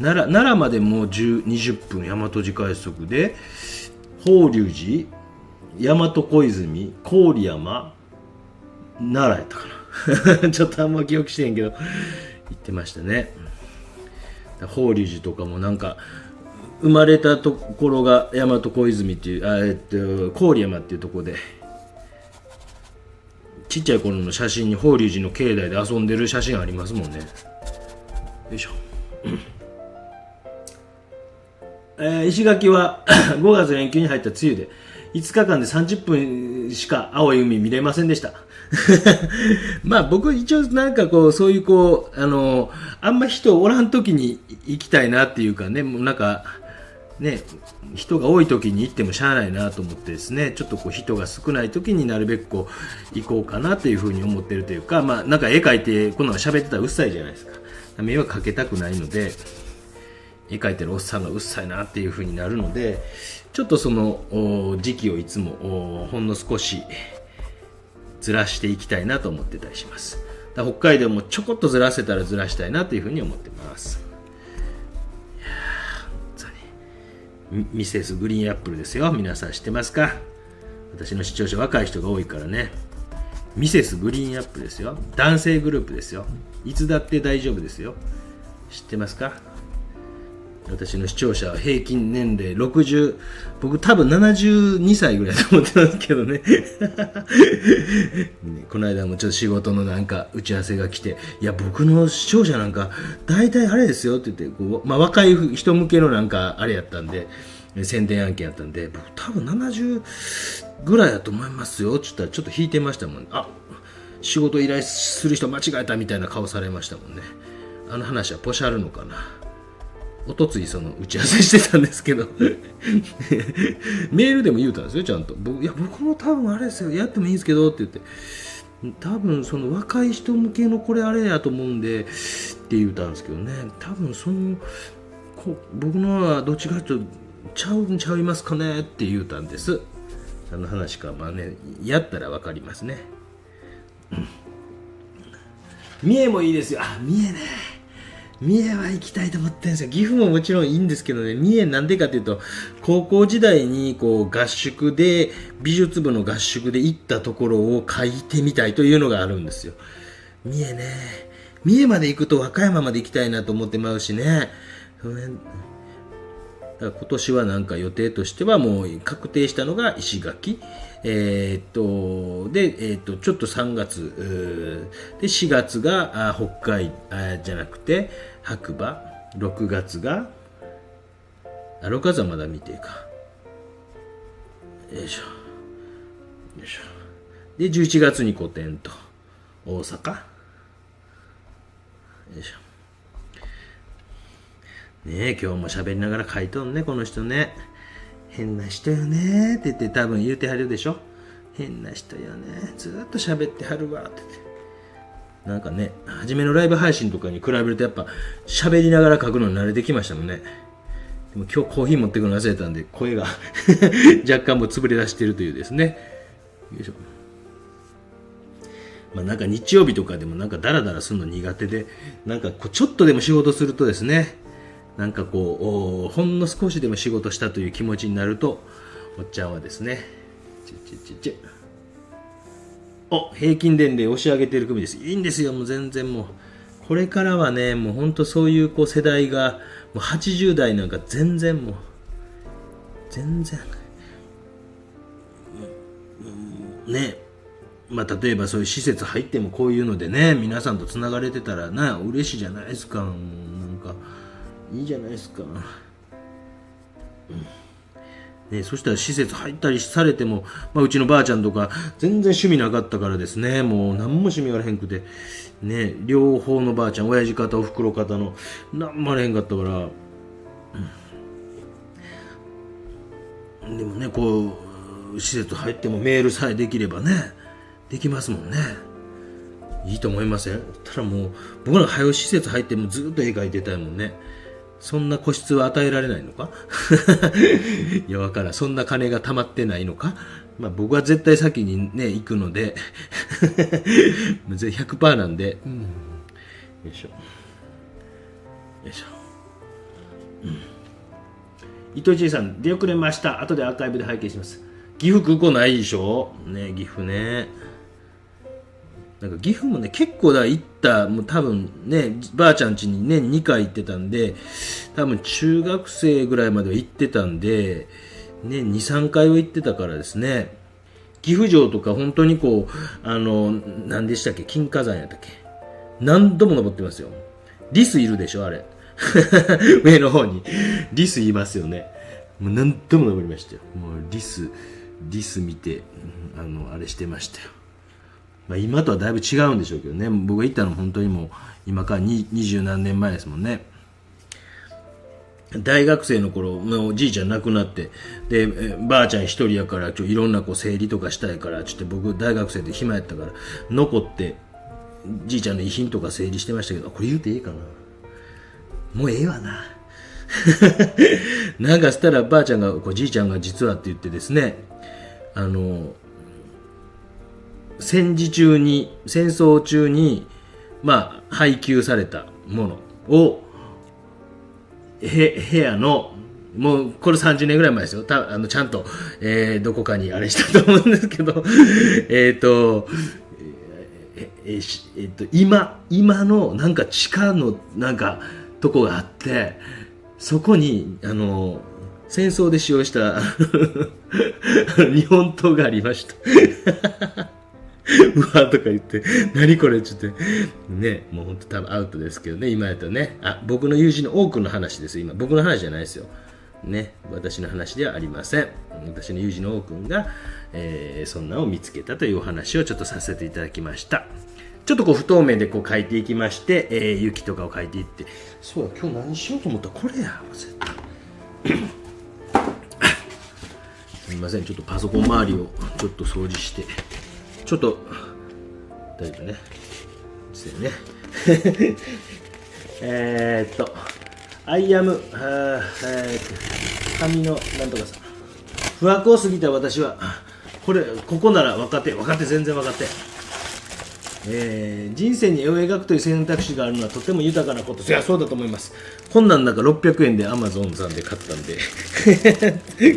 Speaker 1: 奈良までもう20分大和路快速で、法隆寺、大和小泉、郡山、奈良やったかなちょっとあんま記憶してへんけど行ってましたね。法隆寺とかもなんか生まれたところが大和小泉っていう郡山っていうところで、ちっちゃい頃の写真に法隆寺の境内で遊んでる写真ありますもんね。よいしょ石垣は5月連休に入った梅雨で5日間で30分しか青い海見れませんでした。まあ僕一応なんかこう、そういうこう、あんま人おらん時に行きたいなっていうかね、もうなんか、ね、人が多い時に行ってもしゃあないなと思ってですね、ちょっとこう人が少ない時になるべくこう行こうかなというふうに思ってるというか、まあなんか絵描いてこんなの喋ってたらうっさいじゃないですか。迷惑かけたくないので、絵描いてるおっさんがうっさいなっていうふうになるので、ちょっとその時期をいつもほんの少しずらしていきたいなと思ってたりします。だから北海道もちょこっとずらせたらずらしたいなというふうに思ってます。ミセスグリーンアップルですよ。皆さん知ってますか？私の視聴者若い人が多いからね。ミセスグリーンアップルですよ。男性グループですよ。いつだって大丈夫ですよ。知ってますか？私の視聴者は平均年齢60、僕多分72歳ぐらいだと思ってますけどね。この間もちょっと仕事のなんか打ち合わせが来て、いや僕の視聴者なんか大体あれですよって言ってこう、まあ、若い人向けのなんかあれやったんで、宣伝案件やったんで、僕多分70ぐらいだと思いますよって言ったらちょっと引いてましたもん。あ、仕事依頼する人間違えたみたいな顔されましたもんね。あの話はポシャるのかな。おとついその打ち合わせしてたんですけどメールでも言うたんですよ、ちゃんと。いや僕も多分あれですよ、やってもいいんですけどって言って、多分その若い人向けのこれあれやと思うんでって言うたんですけどね、多分その僕のはどっちかというとちゃいますかねって言うたんです。あの話か、まあね、やったら分かりますね。三重もいいですよ。あ、三重ね、三重は行きたいと思ってるんですよ。岐阜ももちろんいいんですけどね、三重なんでかというと、高校時代にこう合宿で、美術部の合宿で行ったところを書いてみたいというのがあるんですよ。三重ね、三重まで行くと和歌山まで行きたいなと思ってまうしね。だから今年はなんか予定としてはもう確定したのが石垣。で、ちょっと3月、で、4月が北海じゃなくて白馬、6月が、6月はまだ見てか。よいしょ。よいしょ。で、11月に個展と、大阪。よいしょ。ねえ、今日も喋りながら書いとんね、この人ね。変な人よねって言って多分言うてはるでしょ。変な人よね。ずーっと喋ってはるわって言って。なんかね、初めのライブ配信とかに比べるとやっぱ喋りながら書くのに慣れてきましたもんね。でも今日コーヒー持ってくるの忘れたんで声が若干もう潰れ出してるというですね。よいしょ。まあなんか日曜日とかでもなんかダラダラするの苦手で、なんかこうちょっとでも仕事するとですね、なんかこうほんの少しでも仕事したという気持ちになると、おっちゃんはですね、平均年齢押し上げている組です。いいんですよ、もう全然もうこれからはね、もうほんとそういうこう世代がもう80代なんか全然もうね、まあ例えばそういう施設入ってもこういうのでね、皆さんとつながれてたらな嬉しいじゃないですか。なんかいいじゃないですか。ね、そしたら施設入ったりされても、まあ、うちのばあちゃんとか全然趣味なかったからですね、もう何も趣味があらへんくて、ね、両方のばあちゃん、親父方おふくろ方の何もあらへんかったから、でもね、こう施設入ってもメールさえできればね、できますもんね。いいと思いません？ただもう僕ら早う施設入ってもずっと絵描いてたいもんね。そんな個室は与えられないのかいや、わからん。そんな金が貯まってないのか。まあ僕は絶対先にね、行くので100% なんで、よいしょ。よいしょ。伊藤千恵さん、出遅れました。後でアーカイブで拝見します。岐阜空港ないでしょね、岐阜ね。なんか岐阜もね、結構行った、もう多分ね、ばあちゃん家に年2回行ってたんで、多分中学生ぐらいまでは行ってたんで、年2、3回は行ってたからですね、岐阜城とか本当にこう、何でしたっけ、金華山やったっけ、何度も登ってますよ。リスいるでしょ、あれ。上の方に。リスいますよね。もう何度も登りましたよ。もうリスディス見て、あれしてましたよ。まあ、今とはだいぶ違うんでしょうけどね。僕が行ったの本当にもう今から20何年前ですもんね。大学生の頃、もうおじいちゃん亡くなって、で、ばあちゃん一人やから、いろんな整理とかしたいから、僕大学生で暇やったから、残って、じいちゃんの遺品とか整理してましたけど、これ言うていいかな。もうええわな。なんかしたらばあちゃんが、じいちゃんが実はって言ってですね、戦争中に、まあ、配給されたものを、部屋の、もうこれ30年ぐらい前ですよ。ちゃんと、どこかにあれしたと思うんですけど、今のなんか地下のなんかとこがあって、そこに戦争で使用した日本刀がありました。うわとか言って、何これって言って、ね、もう本当多分アウトですけどね、今やとね。僕の友人の多くの話です。今、僕の話じゃないですよ。ね、私の話ではありません。私の友人の多くが、そんなを見つけたというお話をちょっとさせていただきました。ちょっと不透明で書いていきまして、雪とかを書いていって、そうだ、今日何しようと思ったらこれや。すみません、ちょっとパソコン周りをちょっと掃除して、ちょっと大丈夫ね。ですよね。アイアム紙のなんとかさ、不惑を過ぎた私はここなら分かって全然分かって、人生に絵を描くという選択肢があるのはとても豊かなこと。いや、そうだと思います。こんなん600円で Amazon さんで買ったんで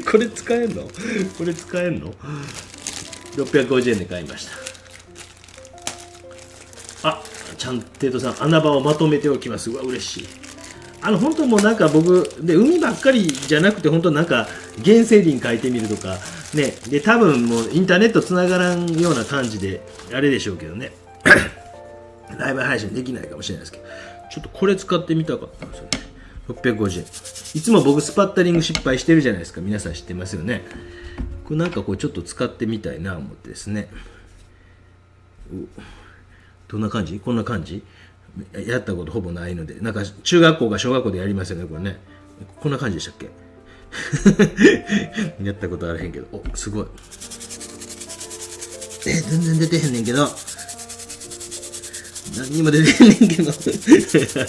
Speaker 1: これ使えんの650円で買いました。ちゃんテイトさん、穴場をまとめておきます。うわ、嬉しい。本当もうなんか僕で海ばっかりじゃなくて、本当なんか原生林書いてみるとかね、で多分もうインターネットつながらんような感じであれでしょうけどねライブ配信できないかもしれないですけど、ちょっとこれ使ってみたかったんですよね。650円。いつも僕スパッタリング失敗してるじゃないですか。皆さん知ってますよね。これなんかちょっと使ってみたいな思ってですね。どんな感じ？こんな感じ？やったことほぼないので、なんか中学校か小学校でやりますよね、これね。こんな感じでしたっけやったことあらへんけど、すごい。全然出てへんねんけど。何にも出てへんねんけど。あ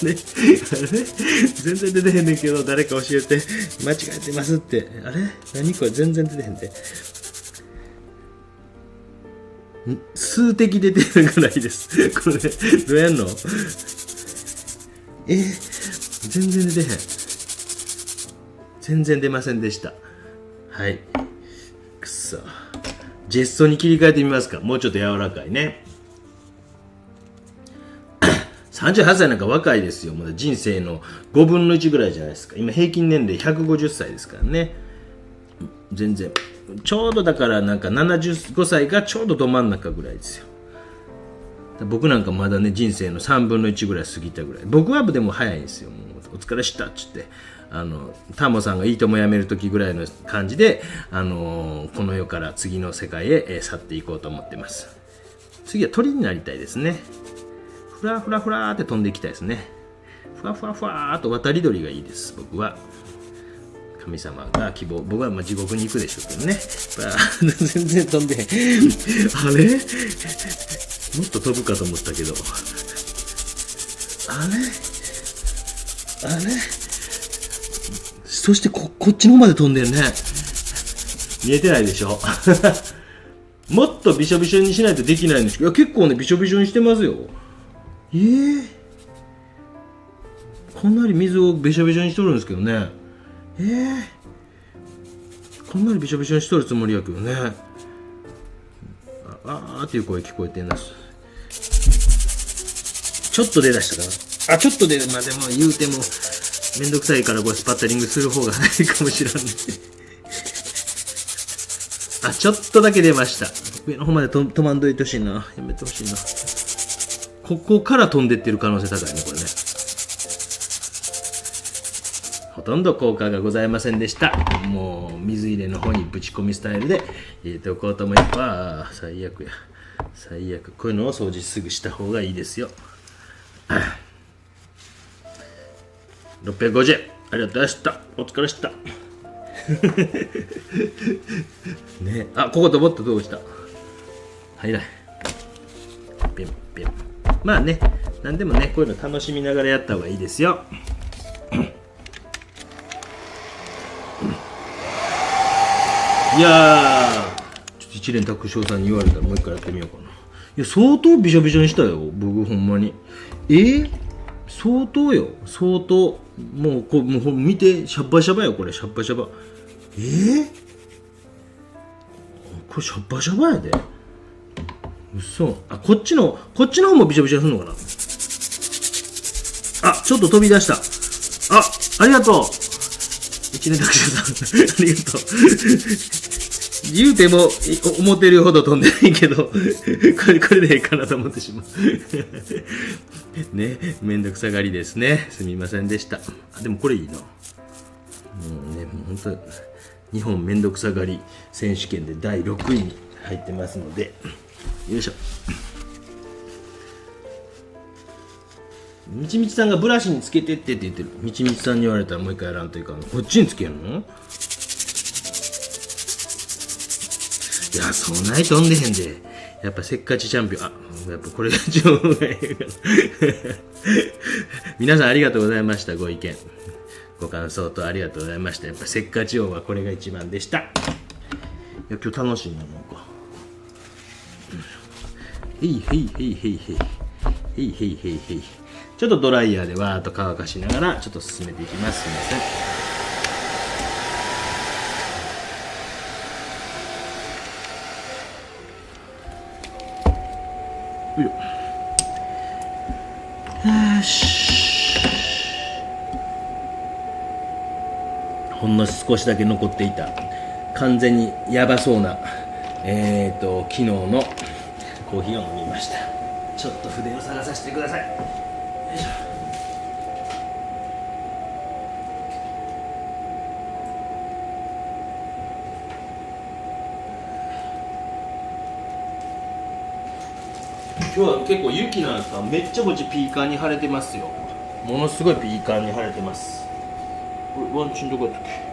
Speaker 1: れ全然出てへんねんけど、誰か教えて、間違えてますって。あれ何これ全然出てへんで。数滴出てるぐらいです。これ、どうやんの？全然出てへん。全然出ませんでした。はい。くそ。ジェストに切り替えてみますか。もうちょっと柔らかいね。38歳なんか若いですよ。まだ人生の5分の1ぐらいじゃないですか。今平均年齢150歳ですからね。全然。ちょうどだからなんか75歳がちょうどど真ん中ぐらいですよ。僕なんかまだね、人生の3分の1ぐらい過ぎたぐらい。僕はでも早いんですよ。もうお疲れしたっつって。タモさんがいいともやめる時ぐらいの感じで、この世から次の世界へ去っていこうと思ってます。次は鳥になりたいですね。ふらふらふらーって飛んでいきたいですね。ふわふわふわーっと渡り鳥がいいです、僕は。神様が希望。僕は地獄に行くでしょうけどね。全然飛んでへん。あれもっと飛ぶかと思ったけど。あれそしてこっちの方まで飛んでるね。見えてないでしょもっとびしょびしょにしないとできないんですけど、結構ね、びしょびしょにしてますよ。こんなに水をびしょびしょにしとるんですけどね。こんなにびしょびしょにしとるつもりやけどね。っていう声聞こえてんな。ちょっと出だしたかな。ちょっと出る。まあでも言うてもめんどくさいからこれスパッタリングする方が早いかもしれない。ちょっとだけ出ました。上の方まで飛まんどいてほしいな。やめてほしいな。ここから飛んでってる可能性高いね、これね。ほっとんど効果がございませんでした。もう水入れの方にぶち込みスタイルで入れておこうと思えば、最悪や。最悪。こういうのを掃除すぐした方がいいですよ。650円。ありがとうございました。お疲れした。ね、あ、ここともっとどうした。入らない。ピンピン。まあね、なんでもね、こういうの楽しみながらやった方がいいですよ。いやー、ちょっと一連卓章さんに言われたらもう一回やってみようかな。いや、相当びしょびしょにしたよ、僕ほんまに。相当よ、相当。もう見て、シャバシャバよ、これ、シャバシャバ。これシャバシャバやで。嘘。あ、こっちの方もびしょびしょするのかな。あ、ちょっと飛び出した。ありがとう。一年学習さん、ありがとう。言うても、思ってるほど飛んでないけど、これでいいかなと思ってしまう。ね、めんどくさがりですね。すみませんでした。でもこれいいな。もうね、もう本当日本めんどくさがり選手権で第6位に入ってますので、よいしょ。みちみちさんがブラシにつけてって言ってる。みちみちさんに言われたらもう一回やらんといかんの。こっちにつけるの？いや、そんなに飛んでへんで。やっぱせっかちチャンピオン。やっぱこれが一番うまいから。皆さんありがとうございました。ご意見。ご感想とありがとうございました。やっぱせっかち王はこれが一番でした。いや、今日楽しいな、なんか。へいへいへいへいへい。へいへいへいへい。ちょっとドライヤーでわーっと乾かしながらちょっと進めていきます。すみません。よし。ほんの少しだけ残っていた完全にやばそうな昨日のコーヒーを飲みました。ちょっと筆を探させてください。よいしょ。今日は結構雪なんですか。めっちゃこっちピーカーに晴れてますよ。ものすごいピーカーに晴れてます。これワンチンどこやったっけ。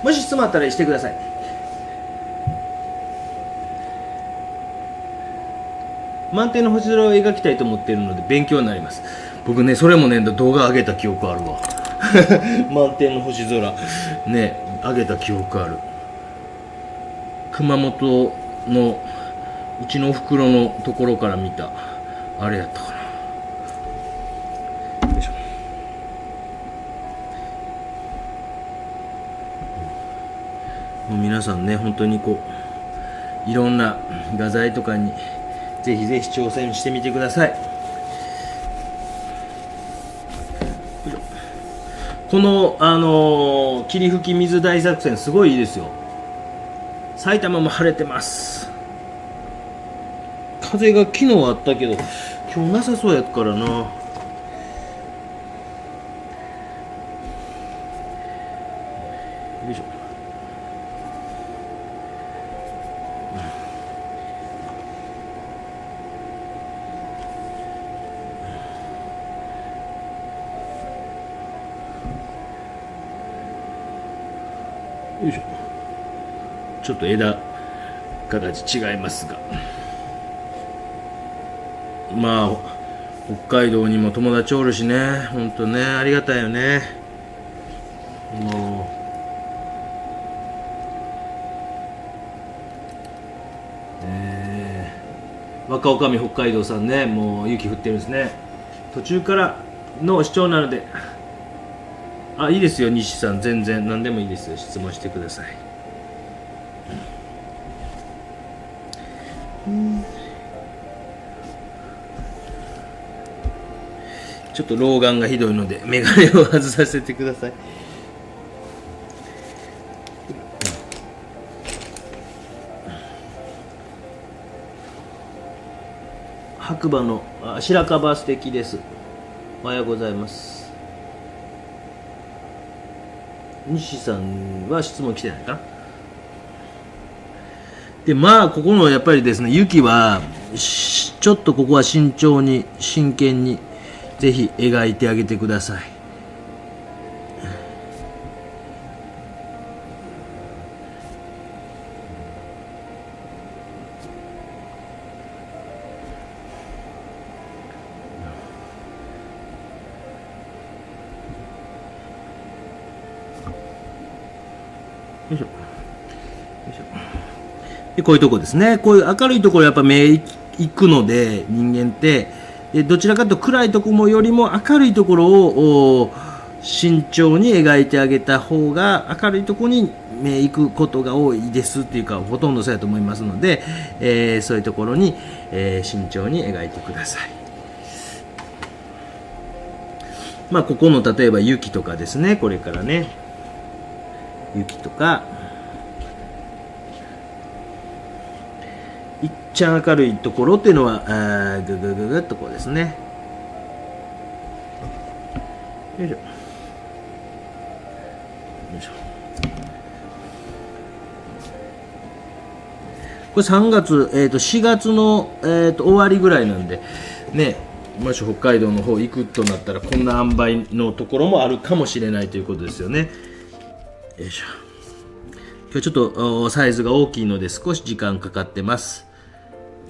Speaker 1: もし質問あったらしてください。満天の星空を描きたいと思っているので勉強になります。僕ね、それもね、動画上げた記憶あるわ。満天の星空ね、上げた記憶ある。熊本のうちのおふくろのところから見たあれやったかな。よいしょ。もう皆さんね、本当にこういろんな画材とかにぜひぜひ挑戦してみてください。この霧吹き水大作戦すごいいいですよ。埼玉も晴れてます。風が昨日あったけど今日なさそうやからな。よいしょ。よいしょ。ちょっと枝形違いますが、まあ北海道にも友達おるしね、ほんとね、ありがたいよね。もう若女将北海道さんね、もう雪降ってるんですね。途中からの視聴なので、あ、いいですよ西さん、全然何でもいいですよ、質問してください。ちょっと老眼がひどいので眼鏡を外させてください。白馬の白樺素敵です。おはようございます。西さんは質問来てないか。でまあここのやっぱりですね、雪はちょっとここは慎重に真剣にぜひ描いてあげてください。よいしょよいしょ。でこういうとこですね。こういう明るいところやっぱ目いくので、人間ってどちらかというと暗いところよりも明るいところを慎重に描いてあげた方が、明るいところに目いくことが多いですっていうか、ほとんどそうやと思いますので、そういうところに、慎重に描いてください。まあここの例えば雪とかですね、これからね雪とかいっちゃん明るいところっていうのはぐぐぐぐっとこうですね。よいしょよいしょ。これ3月、4月の、終わりぐらいなんでね、もし北海道の方行くとなったらこんな塩梅のところもあるかもしれないということですよね。よいしょ。今日ちょっとサイズが大きいので少し時間かかってます。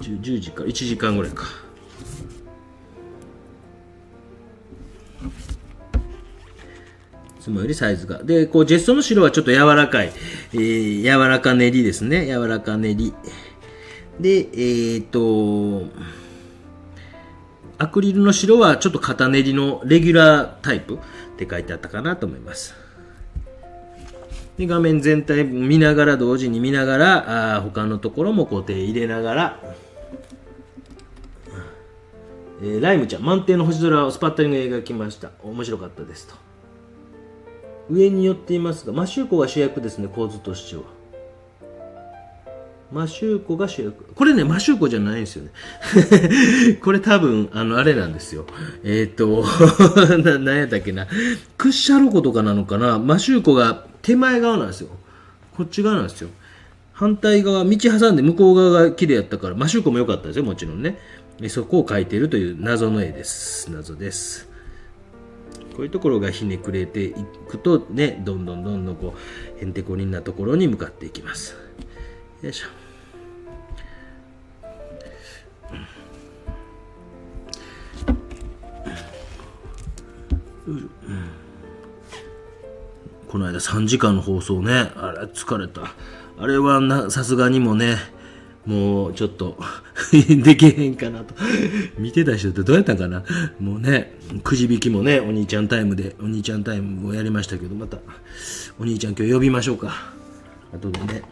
Speaker 1: 10時から1時間ぐらいか。いつもよりサイズがで、こうジェストの白はちょっと柔らかい、柔らか練りですね。柔らか練りで、アクリルの白はちょっと型練りのレギュラータイプって書いてあったかなと思います。で画面全体見ながら、同時に見ながら他のところも固定入れながら、ライムちゃん満天の星空をスパッタリング描きました。面白かったですと。上に寄っていますが、マシューコが主役ですね。構図としてはマシューコが主役。これね、マシューコじゃないんですよね。これ多分あれなんですよ。何やったっけな、クッシャロコとかなのかな。マシューコが手前側なんですよ。こっち側なんですよ。反対側、道挟んで向こう側が綺麗やったから、マシューコも良かったですよ、もちろんね。そこを描いているという謎の絵です。謎です。こういうところがひねくれていくとね、どんどんこうへんてこりんなところに向かっていきます。よいしょ。この間3時間の放送ね、あれ疲れた。あれはさすがにもね、もうちょっとできへんかなと。見てた人ってどうやったんかな。もうね、くじ引きもね、お兄ちゃんタイムをやりましたけど、またお兄ちゃん今日呼びましょうか。後でね。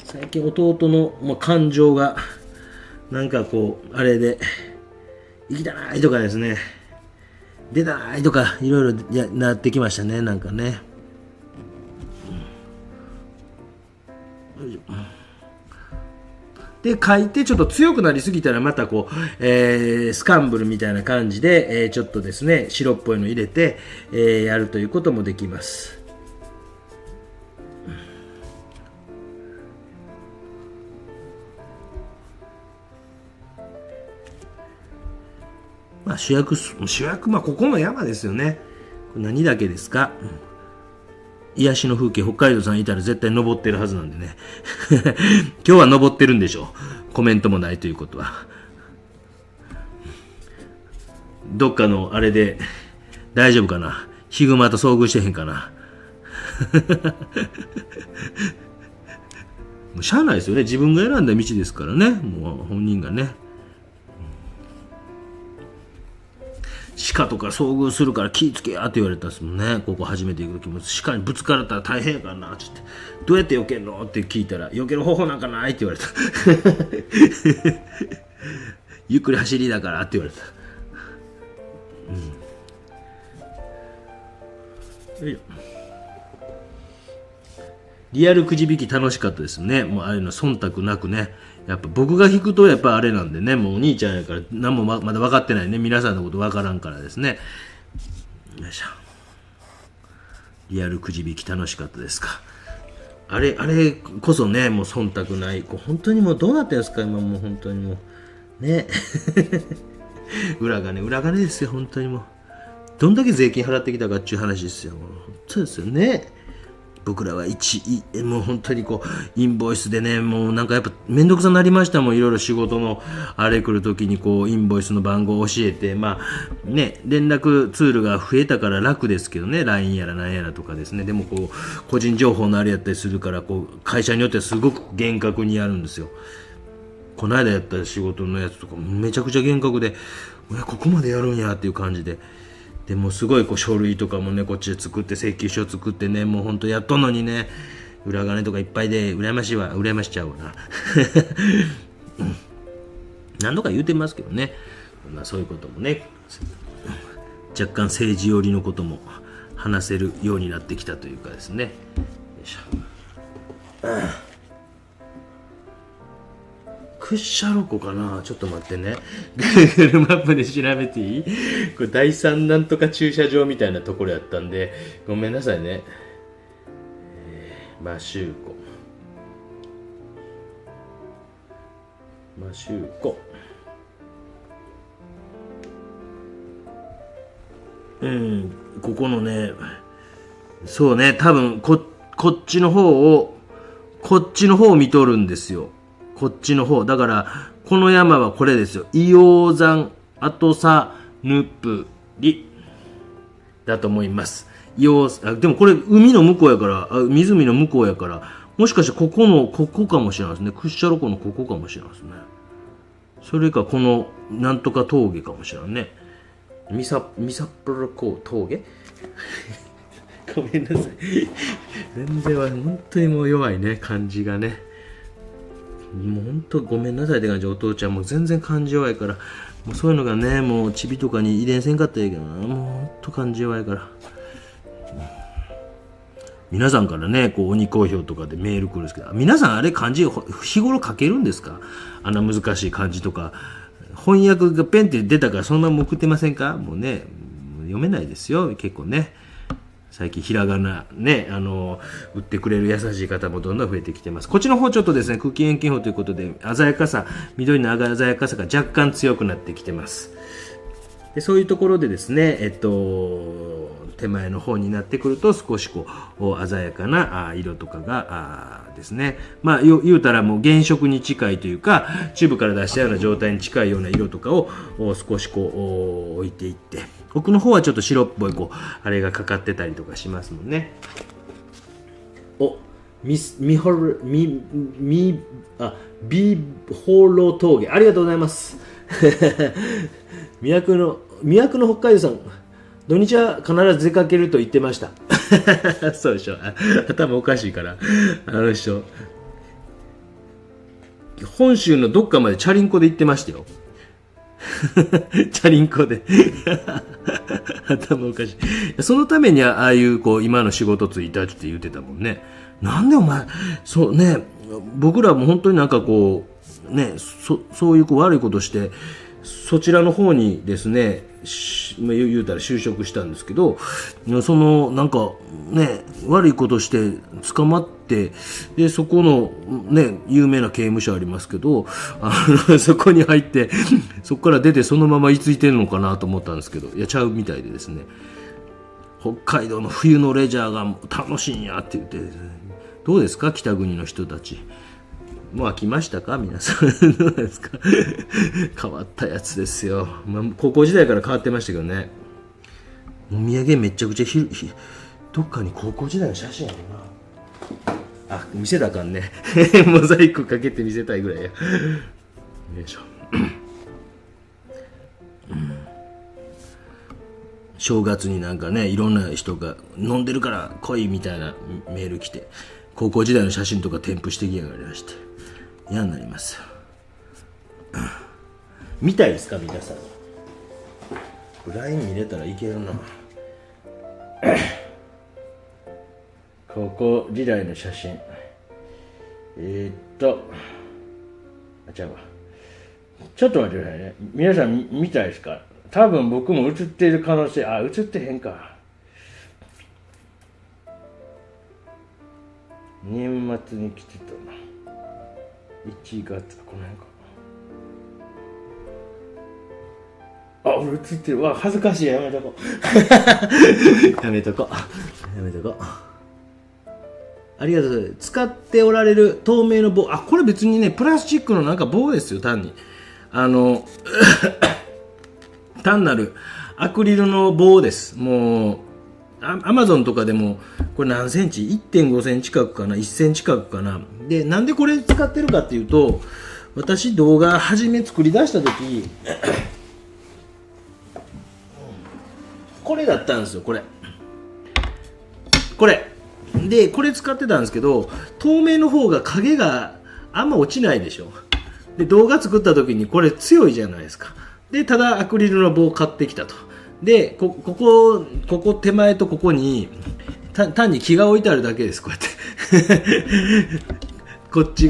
Speaker 1: 最近弟の、感情がなんかこうあれで行きたないとかですね、出たないとかいろいろなってきましたね。なんかね。で書いてちょっと強くなりすぎたらまたこう、スカンブルみたいな感じで、ちょっとですね白っぽいの入れて、やるということもできます。まあ主役ここの山ですよね。これ何だけですか。癒しの風景、北海道さんいたら絶対登ってるはずなんでね。今日は登ってるんでしょう。コメントもないということは。どっかのあれで大丈夫かな。ヒグマと遭遇してへんかな。もうしゃあないですよね。自分が選んだ道ですからね。もう本人がね。鹿とか遭遇するから気ぃつけやって言われたんですもんね。ここ初めて行く時も鹿にぶつかれたら大変やからなって言って、どうやって避けるのって聞いたら、避ける方法なんかないって言われた。ゆっくり走りだからって言われた。よいしょ。リアルくじ引き楽しかったですね。もうああいうの忖度なくね。やっぱ僕が引くとやっぱあれなんでね、もうお兄ちゃんやから何もまだ分かってないね。皆さんのこと分からんからですね。よいしょ。リアルくじ引き楽しかったですか。あれこそね、もう忖度ない。本当にもうどうなってんですか、今もう本当にもう。ね。裏金ですよ、本当にもう。どんだけ税金払ってきたかっていう話ですよ。もう本当ですよね。僕らはもう本当にインボイスでね、もうなんかやっぱめんどくさになりましたもん。いろいろ仕事のあれ来るときにインボイスの番号を教えて、まあね、連絡ツールが増えたから楽ですけどね、LINE やら何やらとかですね。でも個人情報のあれやったりするから、会社によってはすごく厳格にやるんですよ。この間やった仕事のやつとかめちゃくちゃ厳格で、ここまでやるんやっていう感じで。でもすごい書類とかもね、こっちで作って請求書作ってね、もうほんとやっとんのにね、裏金とかいっぱいで羨ましちゃうわな。何度か言うてますけどね、まあ、そういうこともね、若干政治寄りのことも話せるようになってきたというかですね。よいしょ。クッシャロコかな、ちょっと待ってね。Google マップで調べていい？これ第三なんとか駐車場みたいなところやったんで、ごめんなさいね。マシューコ。ここのね、そうね、多分こっちの方を見とるんですよ。こっちの方。だから、この山はこれですよ。硫黄山アトサヌプリだと思います。でもこれ海の向こうやから、湖の向こうやから、もしかしてここかもしれないですね。クッシャロコのここかもしれないですね。それかこのなんとか峠かもしれないね。ミサプロコ峠ごめんなさい。全然本当にもう弱いね、漢字がね。もう本当ごめんなさいって感じ。お父ちゃんも全然漢字弱いから、もうそういうのがね、もうチビとかに遺伝せんかったらいいけどな。もう本当漢字弱いから。皆さんからね、鬼好評とかでメール来るんですけど、皆さんあれ漢字日頃書けるんですか？あんな難しい漢字とか。翻訳がペンって出たからそのまま送ってませんか？もうね、読めないですよ、結構ね。最近ひらがなね、売ってくれる優しい方もどんどん増えてきてます。こっちの方ちょっとですね、空気遠近法ということで、鮮やかさ、緑の鮮やかさが若干強くなってきてます。でそういうところでですね、手前の方になってくると少し鮮やかな色とかがですね、まあ言うたらもう原色に近いというか、チューブから出したような状態に近いような色とかを少し置いていって、奥の方はちょっと白っぽいあれがかかってたりとかしますもんね。ビホロ峠、ありがとうございます。魅惑の北海道さん、土日は必ず出かけると言ってました。そうでしょ。頭おかしいから。あの人。本州のどっかまでチャリンコで行ってましたよ。チャリンコで。頭おかしい。そのためにああいう今の仕事ついたって言ってたもんね。なんでお前、そうね、僕らも本当になんかね、そういう悪いことして、そちらの方にですね、言うたら就職したんですけど、なんかね、悪いことして捕まって、でそこのね、有名な刑務所ありますけど、そこに入ってそこから出てそのまま居ついてるのかなと思ったんですけど、ちゃうみたいでですね、北海道の冬のレジャーが楽しいんやって言って、どうですか北国の人たち。もう飽きましたか皆さん。どうですか？変わったやつですよ。高校時代から変わってましたけどね。お土産めちゃくちゃどっかに高校時代の写真あるな。あ、見せたらあかんね。モザイクかけて見せたいぐらいや。よいしょ。正月になんかね、いろんな人が飲んでるから来いみたいなメール来て、高校時代の写真とか添付してきやがりまして。嫌になります。見たいですか皆さん。LINE 見れたらいけるな。高校時代の写真。違うわ。ちょっと待ってくださいね。皆さん見たいですか？多分僕も写っている可能性、写ってへんか。年末に来てたな。1月、この辺か。俺映ってる。恥ずかしい。やめとこう。やめとこう。ありがとうございます。使っておられる透明の棒。これ別にね、プラスチックのなんか棒ですよ、単に。単なるアクリルの棒です。もう、アマゾンとかでも、これ何センチ ?1.5 センチ角かな ?1 センチ角かな。で、なんでこれ使ってるかっていうと、私動画初め作り出した時、これだったんですよ、これ。で、これ使ってたんですけど、透明の方が影があんま落ちないでしょ。で、動画作った時にこれ強いじゃないですか。で、ただアクリルの棒を買ってきたと。で、ここ手前とここに、単に木が置いてあるだけです、こうやって。こっち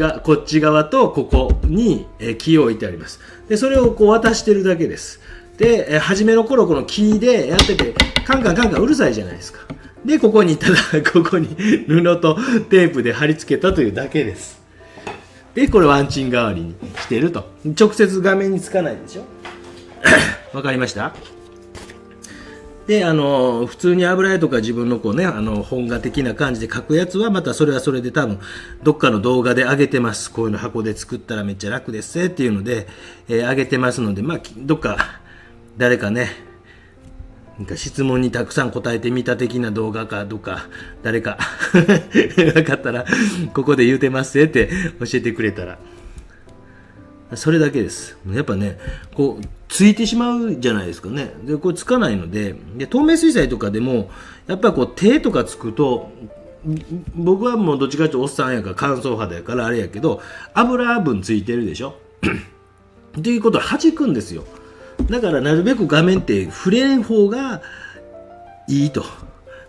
Speaker 1: 側とここに木を置いてあります。で、それをこう渡してるだけです。で、初めの頃この木でやってて、カンカンうるさいじゃないですか。で、ここに布とテープで貼り付けたというだけです。で、これワンチン代わりにしてると。直接画面につかないでしょ。わかりました？で、普通に油絵とか自分のこうね、本画的な感じで描くやつは、またそれはそれで多分、どっかの動画で上げてます。こういうの箱で作ったらめっちゃ楽ですっていうので、上げてますので、どっか、誰かね、なんか質問にたくさん答えてみた的な動画かどうか、誰か、分かったら、ここで言うてますって教えてくれたら。それだけです。やっぱね、こう、ついてしまうじゃないですかね。で、これつかないので、透明水彩とかでも、やっぱこう手とかつくと、僕はもうどっちかというとおっさんやから乾燥肌やからあれやけど、油分ついてるでしょっていうことは弾くんですよ。だからなるべく画面って触れん方がいいと。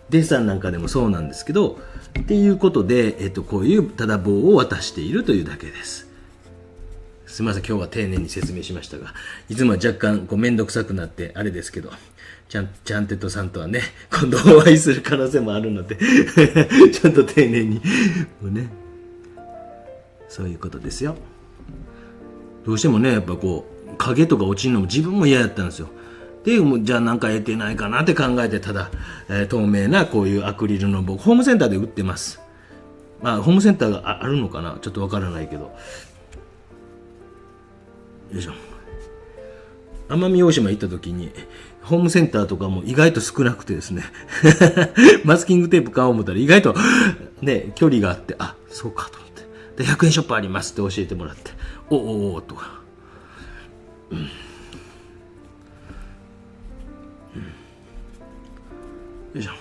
Speaker 1: デッサンなんかでもそうなんですけど、っていうことで、こういうただ棒を渡しているというだけです。すみません、今日は丁寧に説明しましたが、いつもは若干こうめんどくさくなってあれですけど、ちゃんてとさんとはね、今度お会いする可能性もあるので、ちゃんと丁寧にもうね、そういうことですよ。どうしてもね、やっぱこう影とか落ちるのも自分も嫌やったんですよ。で、じゃあなんか得てないかなって考えて、ただ、透明なこういうアクリルの棒、ホームセンターで売ってます。ホームセンターがあるのかな、ちょっとわからないけど。よいしょ。奄美大島行った時にホームセンターとかも意外と少なくてですねマスキングテープ買おう思ったら意外とね距離があって、そうかと思って、で100円ショップありますって教えてもらって、おとか、よいしょ。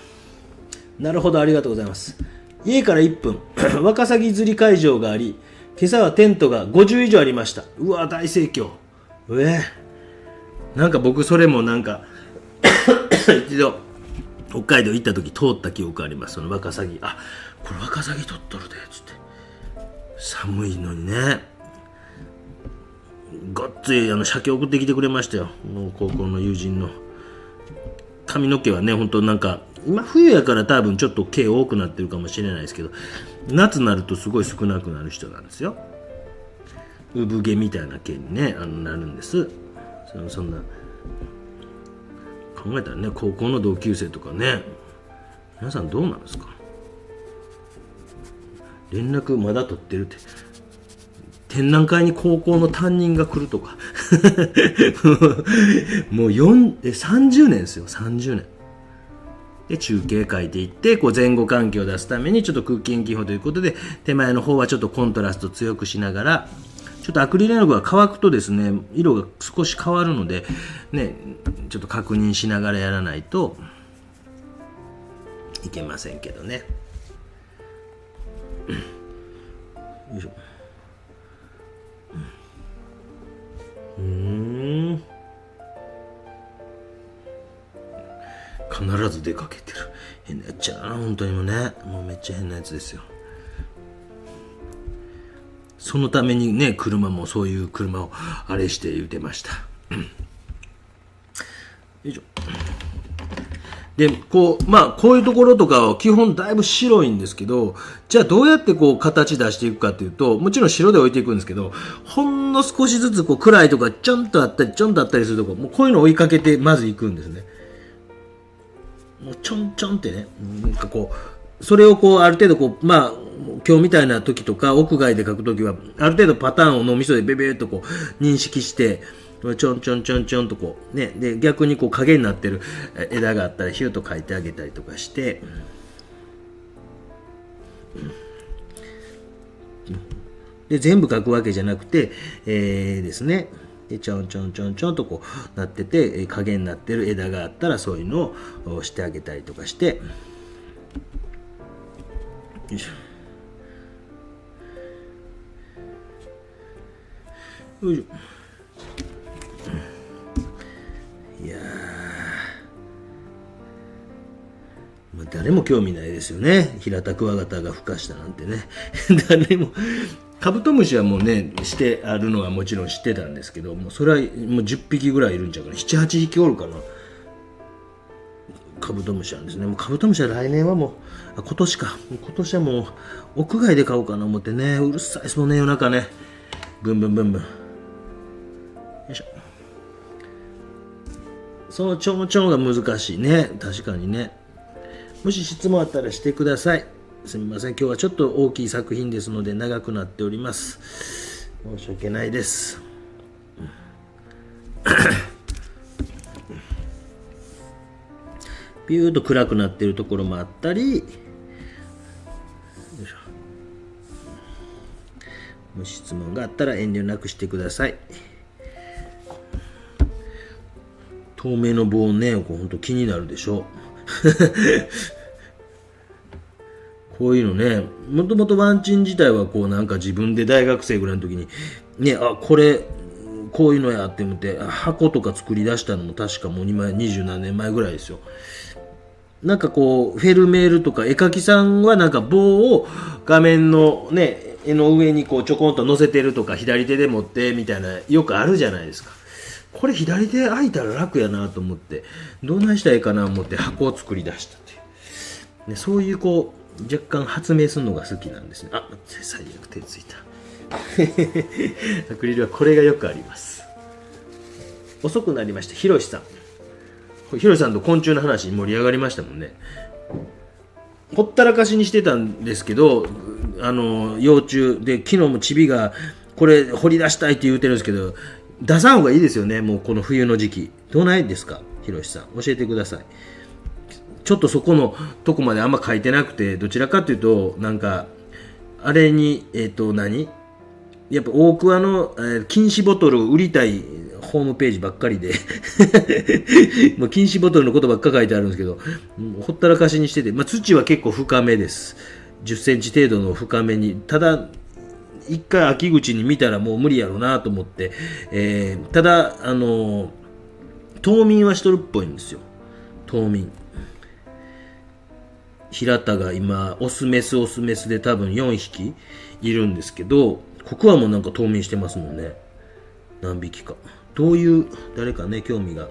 Speaker 1: なるほど、ありがとうございます。家から1分ワカサギ釣り会場があり、今朝はテントが50以上ありました。うわ、大盛況。なんか僕それもなんか一度北海道行った時通った記憶あります。そのワカサギ、これワカサギ取っとるでつって、寒いのにね、ごっつい鮭送ってきてくれましたよ。もう高校の友人の。髪の毛はね、本当なんか今冬やから多分ちょっと毛多くなってるかもしれないですけど、夏になるとすごい少なくなる人なんですよ。産毛みたいな毛にね、なるんです。そんな考えたらね、高校の同級生とかね、皆さんどうなんですか？連絡まだ取ってるって、展覧会に高校の担任が来るとかもう30年ですよ、30年で中継書いていって、こう前後関係を出すためにちょっと空気遠近法ということで、手前の方はちょっとコントラスト強くしながら、ちょっとアクリル絵の具が乾くとですね、色が少し変わるのでね、ちょっと確認しながらやらないといけませんけどね。よいしょ。必ず出かけてる。変なやっちゃうな、本当にもね。もうめっちゃ変なやつですよ。そのためにね、車もそういう車をあれして言うてました。よいしょ。で、こういうところとかは基本だいぶ白いんですけど、じゃあどうやって形出していくかっていうと、もちろん白で置いていくんですけど、ほんの少しずつ暗いとかちょんとあったり、ちょんとあったりするとこ、もうこういうのを追いかけてまず行くんですね。もうちょんちょんってね、なんかそれをある程度今日みたいな時とか、屋外で描く時は、ある程度パターンを脳みそでベベーっと認識して、ちょんちょんちょんちょんとね、で、逆に影になってる枝があったらヒューと描いてあげたりとかして、で、全部描くわけじゃなくて、ですね、で、ちょんちょんちょんちょんとなってて、影になってる枝があったらそういうのをしてあげたりとかして、よいしょ。よいしょ。いやー、誰も興味ないですよね。平田クワガタが孵化したなんてね。誰も。カブトムシはもうね、してあるのはもちろん知ってたんですけど、もうそれはもう10匹ぐらいいるんちゃうかな。7、8匹おるかな。カブトムシなんですね。もうカブトムシは来年はもう、今年か。今年はもう屋外で買おうかな思ってね。うるさいですもんね、夜中ね。ブンブンブンブン。よいしょ。そのちょんちょんが難しいね。確かにね。もし質問あったらしてください。すみません。今日はちょっと大きい作品ですので長くなっております。申し訳ないです。ビューッと暗くなっているところもあったり、よいしょ。もし質問があったら遠慮なくしてください。透明の棒ね、本当気になるでしょ。こういうのね、もともとワンチン自体はなんか自分で大学生ぐらいの時にね、これこういうのやって思って箱とか作り出したのも確かもう20何年前ぐらいですよ。なんかフェルメールとか絵描きさんはなんか棒を画面のね絵の上にちょこんと乗せてるとか左手で持ってみたいなよくあるじゃないですか。これ左手開いたら楽やなと思ってどないしたらいいかなと思って箱を作り出したっていう、ね、そういう若干発明するのが好きなんですね。最悪手ついた。アクリルはこれがよくあります。遅くなりました。ひろしさん。ひろしさんと昆虫の話に盛り上がりましたもんね。ほったらかしにしてたんですけど、幼虫で昨日もチビがこれ掘り出したいって言うてるんですけど、出さん方がいいですよね。もうこの冬の時期どうないですか、ひろしさん教えてください。ちょっとそこのとこまであんま書いてなくて、どちらかというとなんかあれにやっぱ大桑の禁止ボトルを売りたいホームページばっかりでもう禁止ボトルのことばっか書いてあるんですけど、ほったらかしにしてて、土は結構深めです。10センチ程度の深めに。ただ一回秋口に見たらもう無理やろうなと思って、ただ冬眠はしとるっぽいんですよ。冬眠。平田が今オスメスで多分4匹いるんですけど、ここはもうなんか冬眠してますもんね。何匹か。どういう誰かね興味が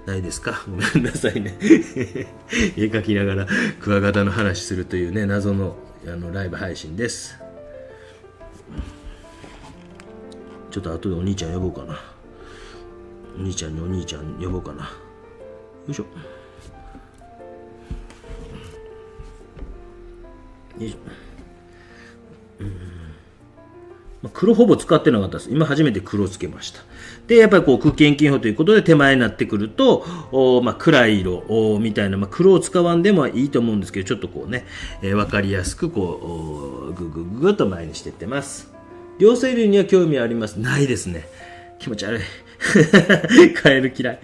Speaker 1: ないですか、ごめんなさいね。絵描きながらクワガタの話するというね謎のライブ配信です。ちょっと後でお兄ちゃん呼ぼうかな。お兄ちゃんにお兄ちゃん呼ぼうかな。よいしょ。よいしょ。黒ほぼ使ってなかったです。今初めて黒つけました。で、やっぱり空気遠近法ということで手前になってくると、暗い色みたいな、黒を使わんでもいいと思うんですけど、ちょっとわかりやすくググググと前にしていってます。両生類には興味あります。ないですね。気持ち悪い。カエル嫌い。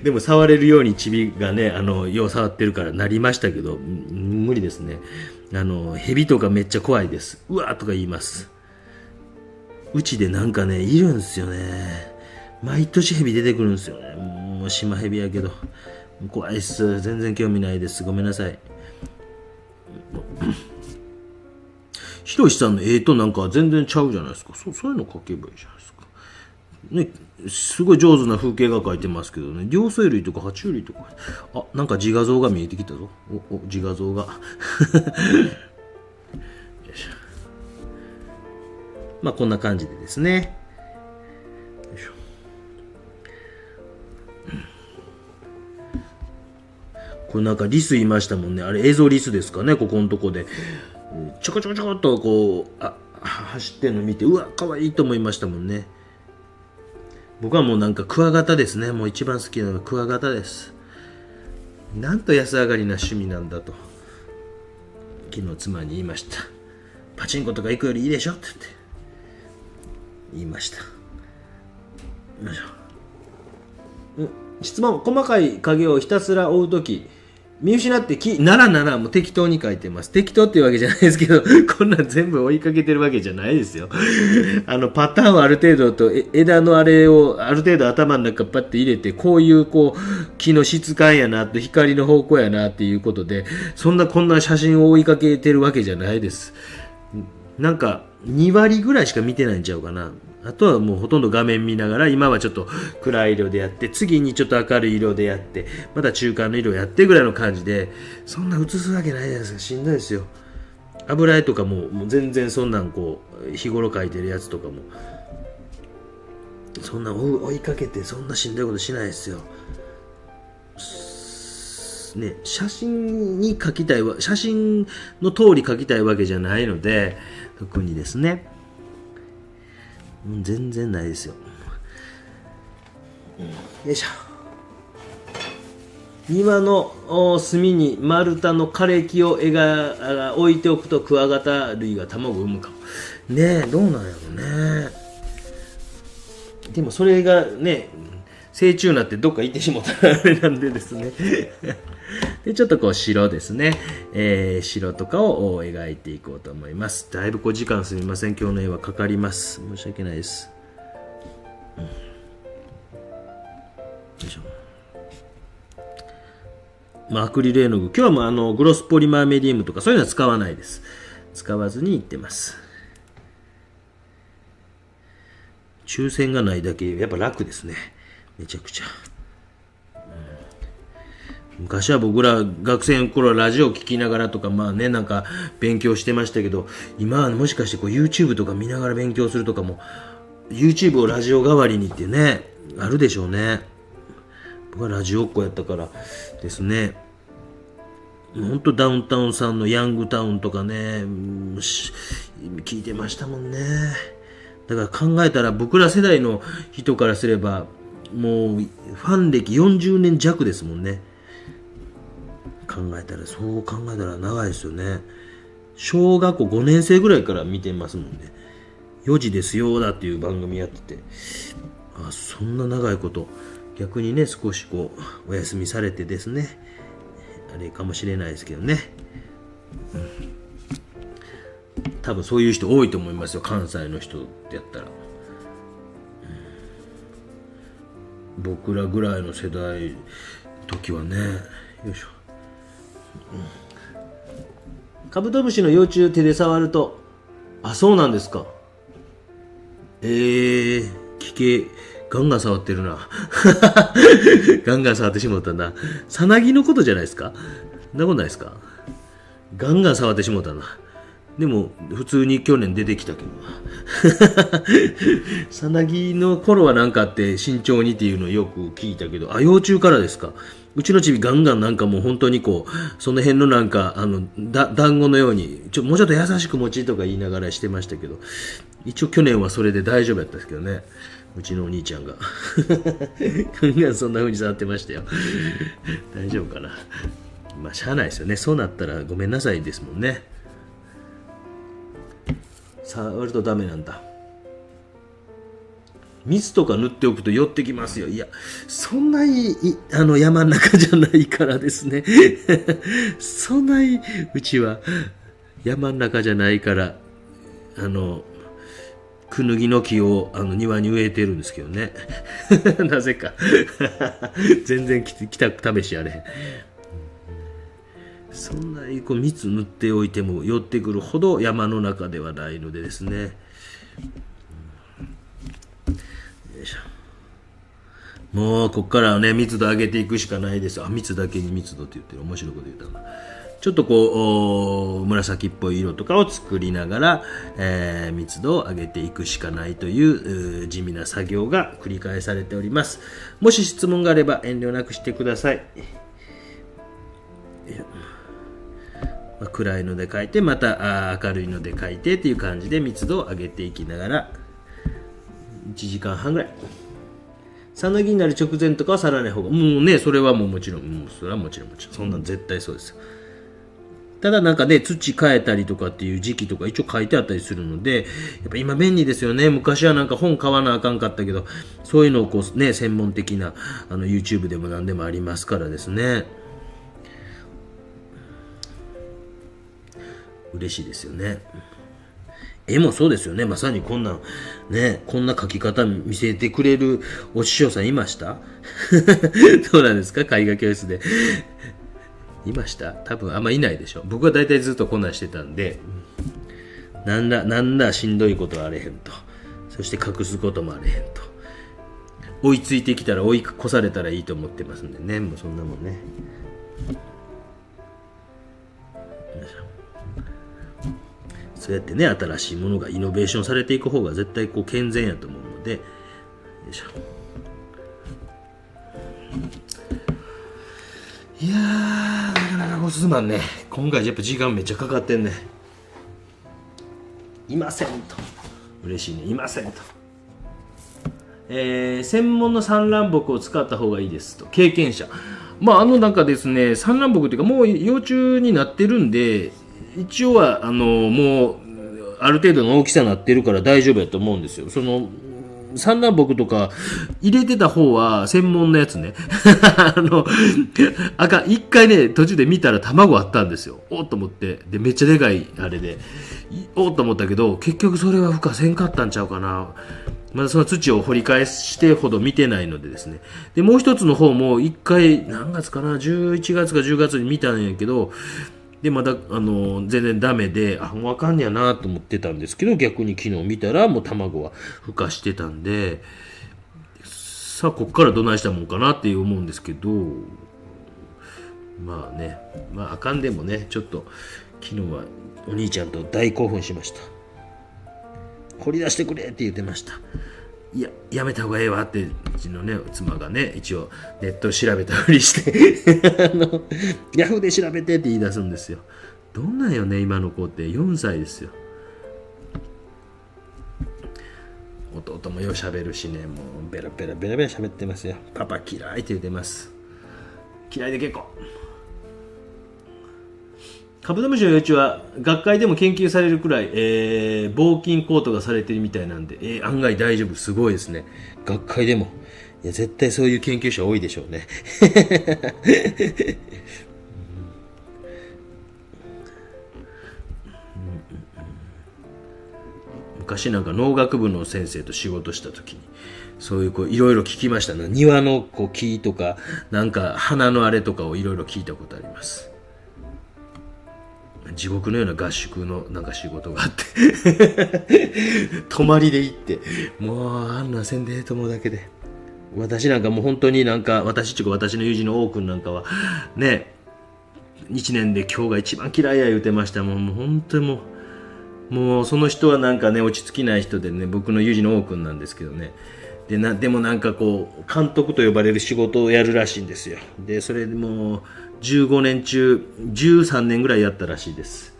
Speaker 1: でも触れるようにチビがね、よう触ってるからなりましたけど、無理ですね。蛇とかめっちゃ怖いです。うわーとか言います。うちでなんかね、いるんですよね。毎年蛇出てくるんですよね。もう島蛇やけど。怖いっす。全然興味ないです。ごめんなさい。ひろしさんの絵となんか全然ちゃうじゃないですか。そういうの描けばいいじゃないですか。ね、すごい上手な風景が描いてますけどね。両生類とか爬虫類とか。あ、なんか自画像が見えてきたぞ。自画像が。よいしょ。まあこんな感じでですね。よいしょ。これなんかリスいましたもんね。あれ映像リスですかね、ここのとこで。ちょこちょこちょこっとこう、走ってんの見て、うわ、可愛いと思いましたもんね。僕はもうなんかクワガタですね。もう一番好きなのはクワガタです。なんと安上がりな趣味なんだと。昨日妻に言いました。パチンコとか行くよりいいでしょって言いました。よいしょ。質問、細かい影をひたすら追うとき、見失ってならもう適当に書いてます。適当っていうわけじゃないですけど、こんなん全部追いかけてるわけじゃないですよ。パターンをある程度と、枝のあれをある程度頭の中パッて入れて、こういう木の質感やなと、光の方向やなっていうことで、こんな写真を追いかけてるわけじゃないです。なんか、2割ぐらいしか見てないんちゃうかな。あとはもうほとんど画面見ながら、今はちょっと暗い色でやって、次にちょっと明るい色でやって、また中間の色やってぐらいの感じで、そんな映すわけないじゃないですか。しんどいですよ。油絵とかも全然そんなん日頃描いてるやつとかも、そんな追いかけてそんなしんどいことしないですよ。ね、写真の通り描きたいわけじゃないので、特にですね。全然ないですよ。よいしょ。庭の隅に丸太の枯れ木を置いておくとクワガタ類が卵を産むかも。ねえ、どうなんやろね。でもそれがね、成虫になってどっか行ってしまったらあれなんでですね。で、ちょっと白ですね。白とかを描いていこうと思います。だいぶ時間すみません。今日の絵はかかります。申し訳ないです。よいしょ。アクリル絵の具。今日はもうグロスポリマーメディウムとかそういうのは使わないです。使わずにいってます。抽選がないだけやっぱ楽ですね。めちゃくちゃ。昔は僕ら学生の頃はラジオ聞きながらとかなんか勉強してましたけど、今はもしかしてYouTube とか見ながら勉強するとかも YouTube をラジオ代わりにってね、あるでしょうね。僕はラジオっ子やったからですね。ほんとダウンタウンさんのヤングタウンとかね、聞いてましたもんね。だから考えたら僕ら世代の人からすればもうファン歴40年弱ですもんね。そう考えたら長いですよね。小学校5年生ぐらいから見てますもんね。4時ですよだっていう番組やってて、そんな長いこと逆にね、少しお休みされてですね、あれかもしれないですけどね、多分そういう人多いと思いますよ。関西の人ってやったら、僕らぐらいの世代時はね。よいしょ。カブトムシの幼虫手で触ると、そうなんですか。聞け、ガンガン触ってるな。ガンガン触ってしまったな。さなぎのことじゃないですか。そんなことないですか。ガンガン触ってしまったな。でも普通に去年出てきたけどさなぎの頃はなんかあって慎重にっていうのをよく聞いたけど、幼虫からですか。うちのチビガンガンなんかもう本当にその辺のなんか団子のようにもうちょっと優しく持ちとか言いながらしてましたけど、一応去年はそれで大丈夫やったんですけどね。うちのお兄ちゃんがガンガンそんな風に触ってましたよ。大丈夫かな。しゃあないですよね。そうなったらごめんなさいですもんね。触るとダメなんだ。蜜とか塗っておくと寄ってきますよ。いや、そんな山の中じゃないからですね。そんなうちは山の中じゃないから、クヌギの木を庭に植えてるんですけどねなぜか全然来た試しあれへん。そんなにこう蜜塗っておいても寄ってくるほど山の中ではないのでですね。よいしょ。もうこっからはね密度上げていくしかないです。蜜だけに密度って言ってる。面白いこと言ったな。ちょっとこう紫っぽい色とかを作りながら、密度を上げていくしかないという地味な作業が繰り返されております。もし質問があれば遠慮なくしてください。暗いので描いてまた明るいので描いてっていう感じで密度を上げていきながら1時間半ぐらい。さなぎになる直前とかはさらない方がもうね、それはもうもちろん、それはもちろんそんなん絶対そうですよ。ただなんかね、土変えたりとかっていう時期とか一応書いてあったりするので、やっぱ今便利ですよね。昔はなんか本買わなあかんかったけど、そういうのをこうね、専門的なYouTube でも何でもありますからですね。嬉しいですよね。絵もそうですよね。まさにこんなね、こんな描き方見せてくれるお師匠さんいましたどうなんですか、絵画教室でいました？多分あんまいないでしょ。僕は大体ずっとこんなんしてたんで、なんだしんどいことはあれへんと、そして隠すこともあれへんと、追いついてきたら追い越されたらいいと思ってますんでね。もうそんなもんね。そうやってね、新しいものがイノベーションされていく方が絶対こう健全やと思うので、よいしょ。いやー、なかなかこうすまんね。今回やっぱ時間めっちゃかかってんね。いませんと。嬉しいね。いませんと。専門の産卵木を使った方がいいですと。経験者。なんかですね、産卵木っていうかもう幼虫になってるんで、一応はもうある程度の大きさになってるから大丈夫やと思うんですよ。その産卵木とか入れてた方は専門のやつね一回ね途中で見たら卵あったんですよ。おっと思って、でめっちゃでかいあれでおっと思ったけど、結局それは孵化せんかったんちゃうかな。まだその土を掘り返してほど見てないのでですね。でもう一つの方も一回何月かな、11月か10月に見たんやけど、でまだ全然ダメで、もうあかんねやなと思ってたんですけど、逆に昨日見たらもう卵は孵化してたんで、さあこっからどないしたもんかなって思うんですけど、まあね、あかんでもね、ちょっと昨日はお兄ちゃんと大興奮しました。掘り出してくれって言ってました。いや、やめた方がええわって、うちのね、妻がね、一応ネットを調べたふりしてヤフーで調べてって言い出すんですよ。どんなんよね、今の子って4歳ですよ。弟もよう喋るしね、もうベラベラ喋ってますよ。パパ嫌いって言ってます。嫌いで結構。カブトムシの幼虫は学会でも研究されるくらい、防菌コートがされてるみたいなんで、案外大丈夫。すごいですね。学会でも。いや、絶対そういう研究者多いでしょうね。昔なんか農学部の先生と仕事した時に、そういういろいろ聞きましたね。庭の木とか、なんか花のあれとかをいろいろ聞いたことあります。地獄のような合宿のなんか仕事があって泊まりで行って、もうあんなせんでと思うだけで、私なんかもう本当になんか私の友人の王くんなんかはね、1年で今日が一番嫌いや言うてましたもん。もう本当にもうその人はなんかね落ち着きない人でね、僕の友人の王くんなんですけどね、でもなんか監督と呼ばれる仕事をやるらしいんですよ。でそれでもう15年中13年ぐらいやったらしいです。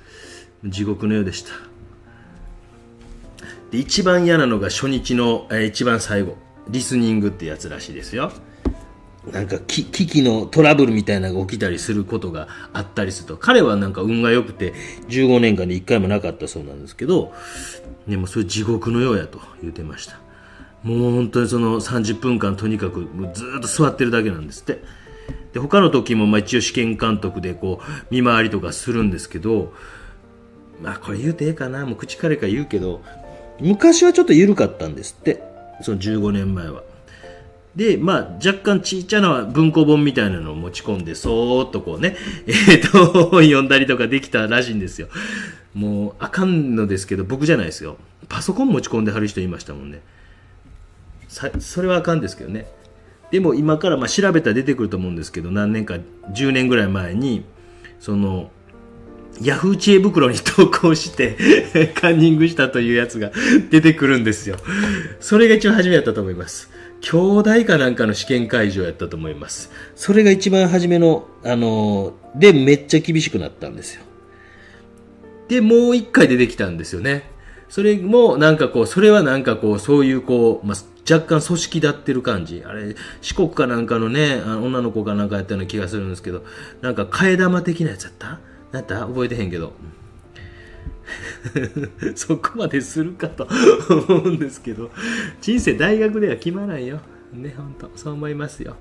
Speaker 1: 地獄のようでした。で一番嫌なのが初日の、一番最後リスニングってやつらしいですよ。なんか機器のトラブルみたいなのが起きたりすることがあったりすると、彼はなんか運が良くて15年間で1回もなかったそうなんですけど、でもそれ地獄のようやと言ってました。もう本当にその30分間とにかくもうずっと座ってるだけなんですって。で他の時も一応試験監督で見回りとかするんですけど、これ言うてええかな、もう口からか言うけど、昔はちょっと緩かったんですって、その15年前は。で、まあ、若干ちっちゃな文庫本みたいなのを持ち込んで、そーっとこうね、読んだりとかできたらしいんですよ。もう、あかんのですけど、僕じゃないですよ。パソコン持ち込んではる人いましたもんね。それはあかんですけどね。でも今からまあ調べたら出てくると思うんですけど、何年か、10年ぐらい前に、その、ヤフー知恵袋に投稿してカンニングしたというやつが出てくるんですよ。それが一番初めやったと思います。兄弟かなんかの試験会場やったと思います。それが一番初めの、で、めっちゃ厳しくなったんですよ。で、もう一回出てきたんですよね。それも、なんかこう、それはなんかこう、そういうこう、まあ、若干組織立ってる感じ。あれ、四国かなんかのね、女の子かなんかやったような気がするんですけど、なんか替え玉的なやつやった?なんやった?覚えてへんけど。そこまでするかと思うんですけど、人生大学では決まらんよ。ね、ほんと、そう思いますよ。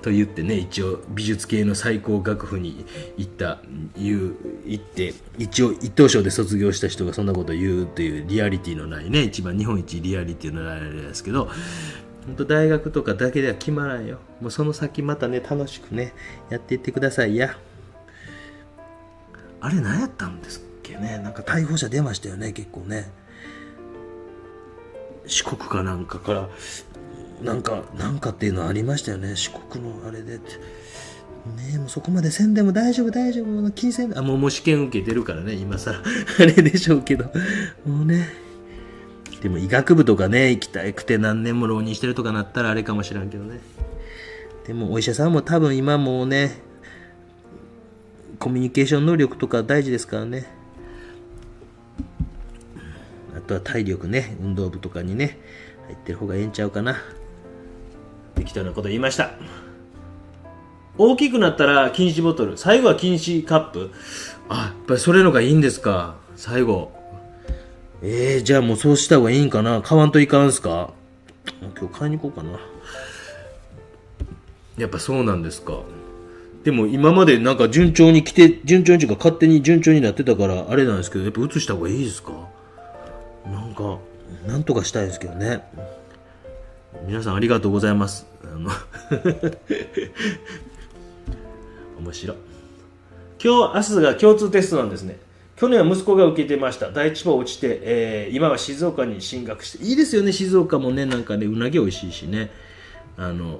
Speaker 1: と言ってね、一応美術系の最高学府に行って一応一等賞で卒業した人がそんなこと言うというリアリティのないね、一番日本一リアリティのないあれですけど、本当大学とかだけでは決まらんよ。もうその先またね、楽しくねやっていってくださいや。あれ何やったんですっけね、なんか逮捕者出ましたよね、結構ね。四国かなんかからなんかっていうのありましたよね、四国のあれで。ねえ、もうそこまでせんでも大丈夫、気にせん。もう試験受けてるからね、今更あれでしょうけど、もうね。でも医学部とかね、行きたくて何年も浪人してるとかなったらあれかもしらんけどね。でもお医者さんも多分今もうね、コミュニケーション能力とか大事ですからね。あとは体力ね、運動部とかにね、入ってる方がええんちゃうかな。適当なこと言いました。大きくなったら禁止ボトル、最後は禁止カップ。やっぱりそれのがいいんですか、最後。じゃあもうそうした方がいいんかな。買わんといかんすか。今日買いに行こうかな。やっぱそうなんですか。でも今までなんか順調にっていうか勝手に順調になってたからあれなんですけど、やっぱ移した方がいいですか。なんとかしたいですけどね。皆さんありがとうございます。面白い。今日、明日が共通テストなんですね。去年は息子が受けてました。第一波落ちて、今は静岡に進学して。いいですよね、静岡もね。なんかね、うなぎ美味しいしね。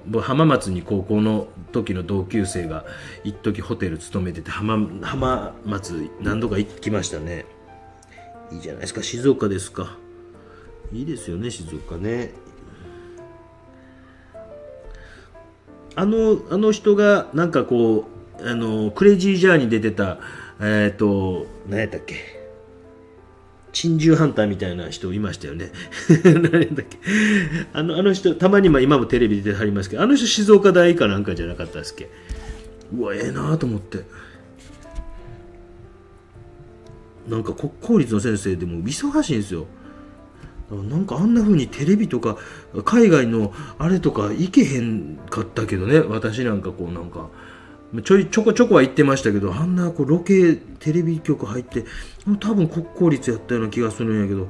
Speaker 1: 僕浜松に高校の時の同級生が一時ホテル勤めてて、浜松何度か行きましたね。いいじゃないですか、静岡ですか。いいですよね、静岡ね。あの人がなんかこうクレイジージャーに出てた何やったっけ、珍獣ハンターみたいな人いましたよね。何だっけ、あの人たまに今もテレビ出てはりますけど、あの人静岡大かなんかじゃなかったですっけ。うわ、ええなと思って。なんか国公立の先生でも忙しいんですよ。なんかあんな風にテレビとか海外のあれとか行けへんかったけどね、私なんかこうなんかちょこちょこは行ってましたけど、あんなこうロケテレビ局入って多分国公立やったような気がするんやけど、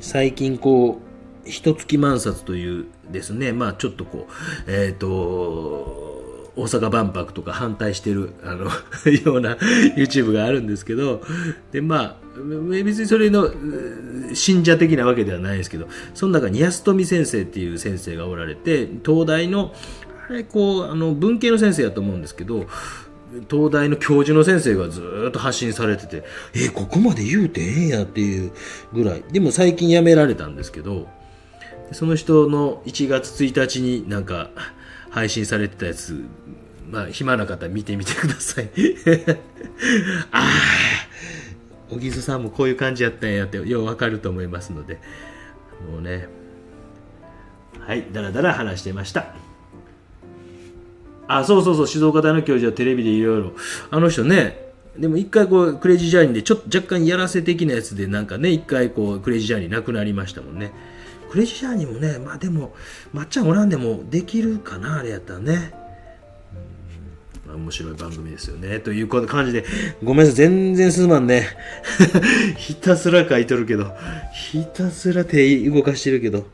Speaker 1: 最近こう一月万冊というですね、まあちょっとこう大阪万博とか反対してるような YouTube があるんですけど、でまあ別にそれの信者的なわけではないですけど、その中に安富先生っていう先生がおられて、東大のあれこう文系の先生やと思うんですけど、東大の教授の先生がずっと発信されてて、ここまで言うてええんやっていうぐらい。でも最近辞められたんですけど、その人の1月1日になんか配信されてたやつ、まあ暇な方見てみてください。小木曽さんもこういう感じやったんやってようわかると思いますので、もうね、はい、だらだら話してました。そう静岡大の教授はテレビでいろいろ、あの人ね、でも一回こうクレイジージャーニーでちょっと若干やらせ的なやつでなんかね、一回こうクレイジージャーニーなくなりましたもんね。クレイジージャーニーもね、まあでもまっちゃんおらんでもできるかな、あれやったらね。面白い番組ですよね。という感じで、ごめんなさい、全然進まんね。ひたすら書いとるけど、ひたすら手動かしてるけど、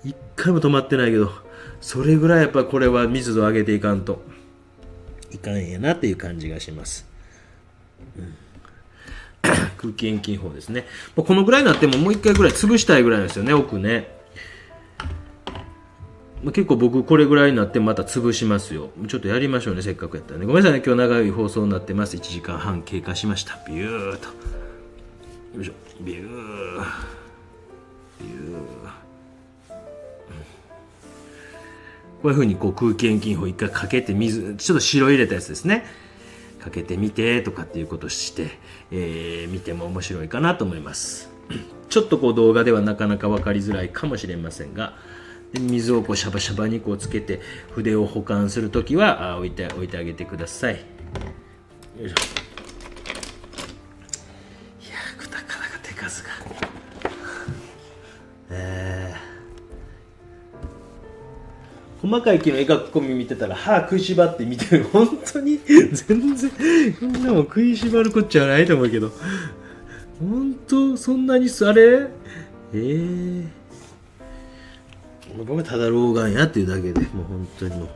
Speaker 1: 一回も止まってないけど、それぐらいやっぱこれは密度を上げていかんといかんやなっていう感じがします。空気遠近法ですね。このぐらいになってももう一回ぐらい潰したいぐらいなんですよね、奥ね。結構僕これぐらいになってまた潰しますよ。ちょっとやりましょうね、せっかくやったらね。ごめんなさいね、今日長い放送になってます。1時間半経過しました。ビューと。よいしょ。ビュー。ビュー。こういう風に空気遠近法一回かけて水、ちょっと白入れたやつですね。かけてみてとかっていうことをして、見ても面白いかなと思います。ちょっと動画ではなかなか分かりづらいかもしれませんが、で水をシャバシャバにつけて筆を保管するときは置いてあげてください。よいしょ。いやー、なかなか手数が。細かい木の絵描き込み見てたら歯食いしばって見てる。本当に全然こんなもん食いしばるこっちゃないと思うけど、本当そんなにあれ僕はただ老眼やっていうだけで、もう本当にもう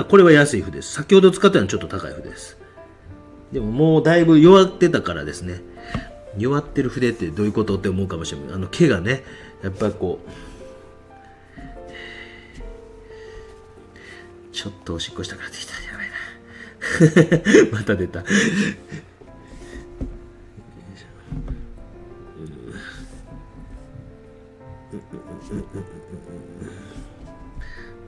Speaker 1: これは安い筆です。先ほど使ったのはちょっと高い筆です。でももうだいぶ弱ってたからですね。弱ってる筆ってどういうことって思うかもしれない。毛がね、やっぱりちょっとおしっこしたくなってきた。やばいな。また出た。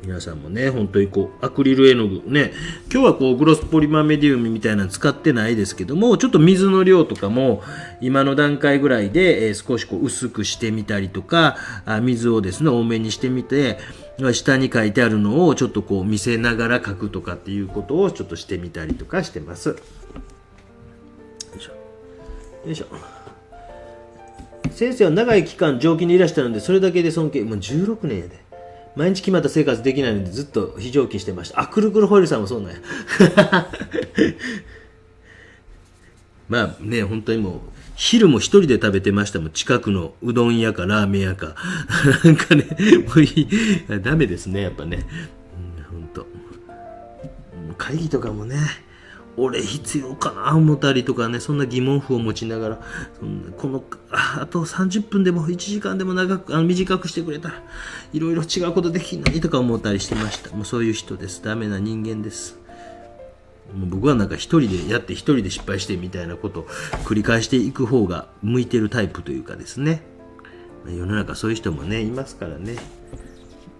Speaker 1: 皆さんもね、本当にアクリル絵の具ね、今日はグロスポリマーメディウムみたいなの使ってないですけども、ちょっと水の量とかも今の段階ぐらいで、少し薄くしてみたりとか、水をですね多めにしてみて、下に書いてあるのをちょっと見せながら書くとかっていうことをちょっとしてみたりとかしてます。よいしょよいしょ。先生は長い期間常勤でいらしたので、それだけで尊敬。もう16年やで。毎日決まった生活できないのでずっと非常勤してました。くるくるホイールさんもそうなんや。まあね、本当にもう昼も一人で食べてましたもん。近くのうどん屋かラーメン屋か。なんかね、もういい。ダメですね、やっぱね。本当。会議とかもね、俺必要かな思ったりとかね、そんな疑問符を持ちながら、あと30分でも1時間でも短くしてくれたらいろいろ違うことできんのにとか思ったりしてました。もうそういう人です。ダメな人間です。もう僕はなんか一人でやって一人で失敗してみたいなことを繰り返していく方が向いてるタイプというかですね。世の中そういう人もねいますからね。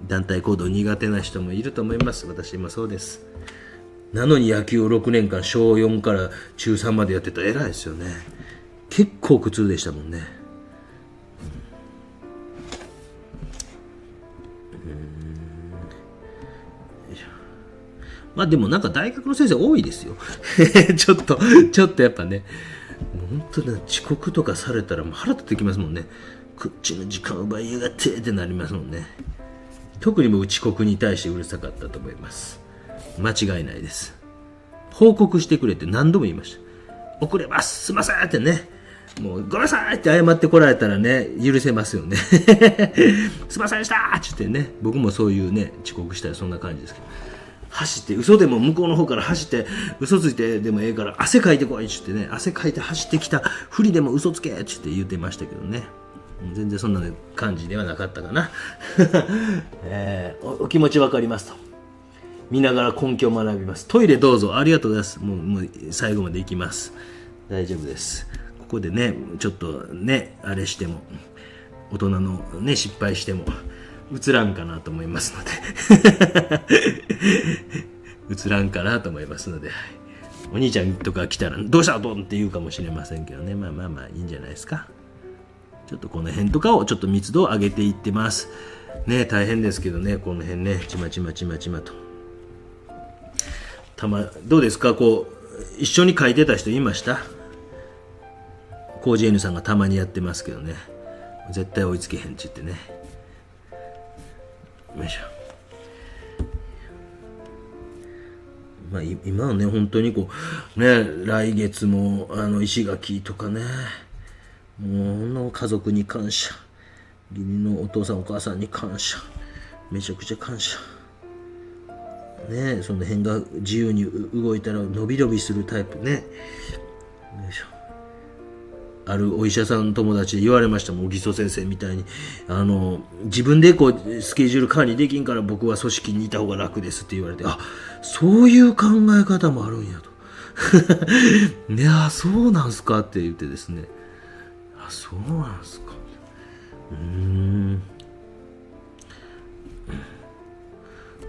Speaker 1: 団体行動苦手な人もいると思います。私もそうです。なのに野球を6年間小4から中3までやってたら偉いですよね。結構苦痛でしたもんね。まあでもなんか大学の先生多いですよ。ちょっとやっぱね、本当に遅刻とかされたらもう腹立ってきますもんね。こっちの時間奪いやがってってなりますもんね。特にも遅刻に対してうるさかったと思います。間違いないです。報告してくれって何度も言いました。遅れます、すいませんってね、もうごめんなさいって謝ってこられたらね許せますよね。すいませんでしたって言ってね、僕もそういうね遅刻したらそんな感じですけど、走って嘘でも向こうの方から走って嘘ついてでもええから汗かいてこいって言ってね、汗かいて走ってきたふりでも嘘つけって言ってましたけどね、全然そんな感じではなかったかな。お気持ちわかりますと。見ながら根拠を学びます。トイレどうぞ。ありがとうございます。もう最後まで行きます。大丈夫です。ここでねちょっとねあれしても大人のね失敗しても映らんかなと思いますので映らんかなと思いますので、はい、お兄ちゃんとか来たらどうしたドンって言うかもしれませんけどね、まあいいんじゃないですか。ちょっとこの辺とかをちょっと密度を上げていってますね。大変ですけどね、この辺ねちまちまとどうですか、一緒に書いてた人いました？コージー N さんがたまにやってますけどね、絶対追いつけへんって言ってね。よいしょ。まあ、今はね本当にこうね、来月も石垣とかね、もう家族に感謝、義理のお父さんお母さんに感謝、めちゃくちゃ感謝ね。その辺が自由に動いたら伸び伸びするタイプね。よいしょ。あるお医者さん友達で言われましたもん、木曽先生みたいに自分でこうスケジュール管理できんから僕は組織にいた方が楽ですって言われて、あ、そういう考え方もあるんやとね、あ、そうなんすかって言ってですね、あ、そうなんすか、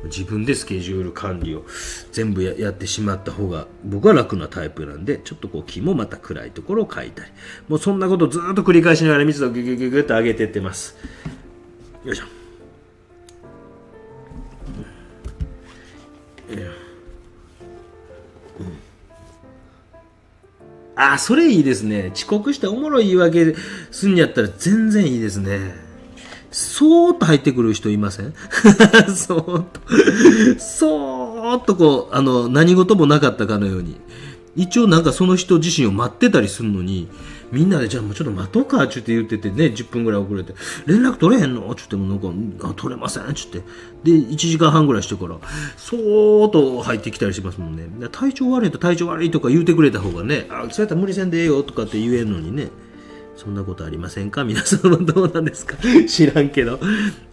Speaker 1: 自分でスケジュール管理を全部 やってしまった方が僕は楽なタイプなんで、ちょっとこう気もまた暗いところを書いたり、もうそんなことをずっと繰り返しながら密度をギュギュギュギュッと上げていってます。よいしょ。あ、それいいですね。遅刻しておもろい言い訳すんやったら全然いいですね。そーっと入ってくる人いません？そーっと。そーっとこう、何事もなかったかのように。一応なんかその人自身を待ってたりするのに、みんなでじゃあもうちょっと待とうか、ちゅって言っててね、10分ぐらい遅れて、連絡取れへんのちゅってもなんか、取れません、ちゅって。で、1時間半ぐらいしてから、そーっと入ってきたりしますもんね。体調悪いと体調悪いとか言うてくれた方がね、あ、そうやったら無理せんでええよとかって言えんのにね。そんなことありませんか？皆さんはどうなんですか？知らんけど。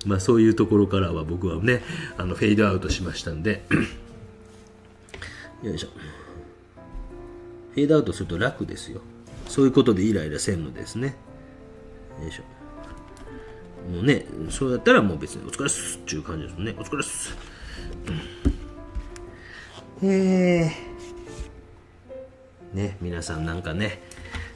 Speaker 1: まあそういうところからは僕はね、フェードアウトしましたんで。よいしょ。フェードアウトすると楽ですよ。そういうことでイライラせんのですね。よいしょ。もうね、そうだったらもう別にお疲れっすっていう感じですね。お疲れっす。ね、皆さんなんかね、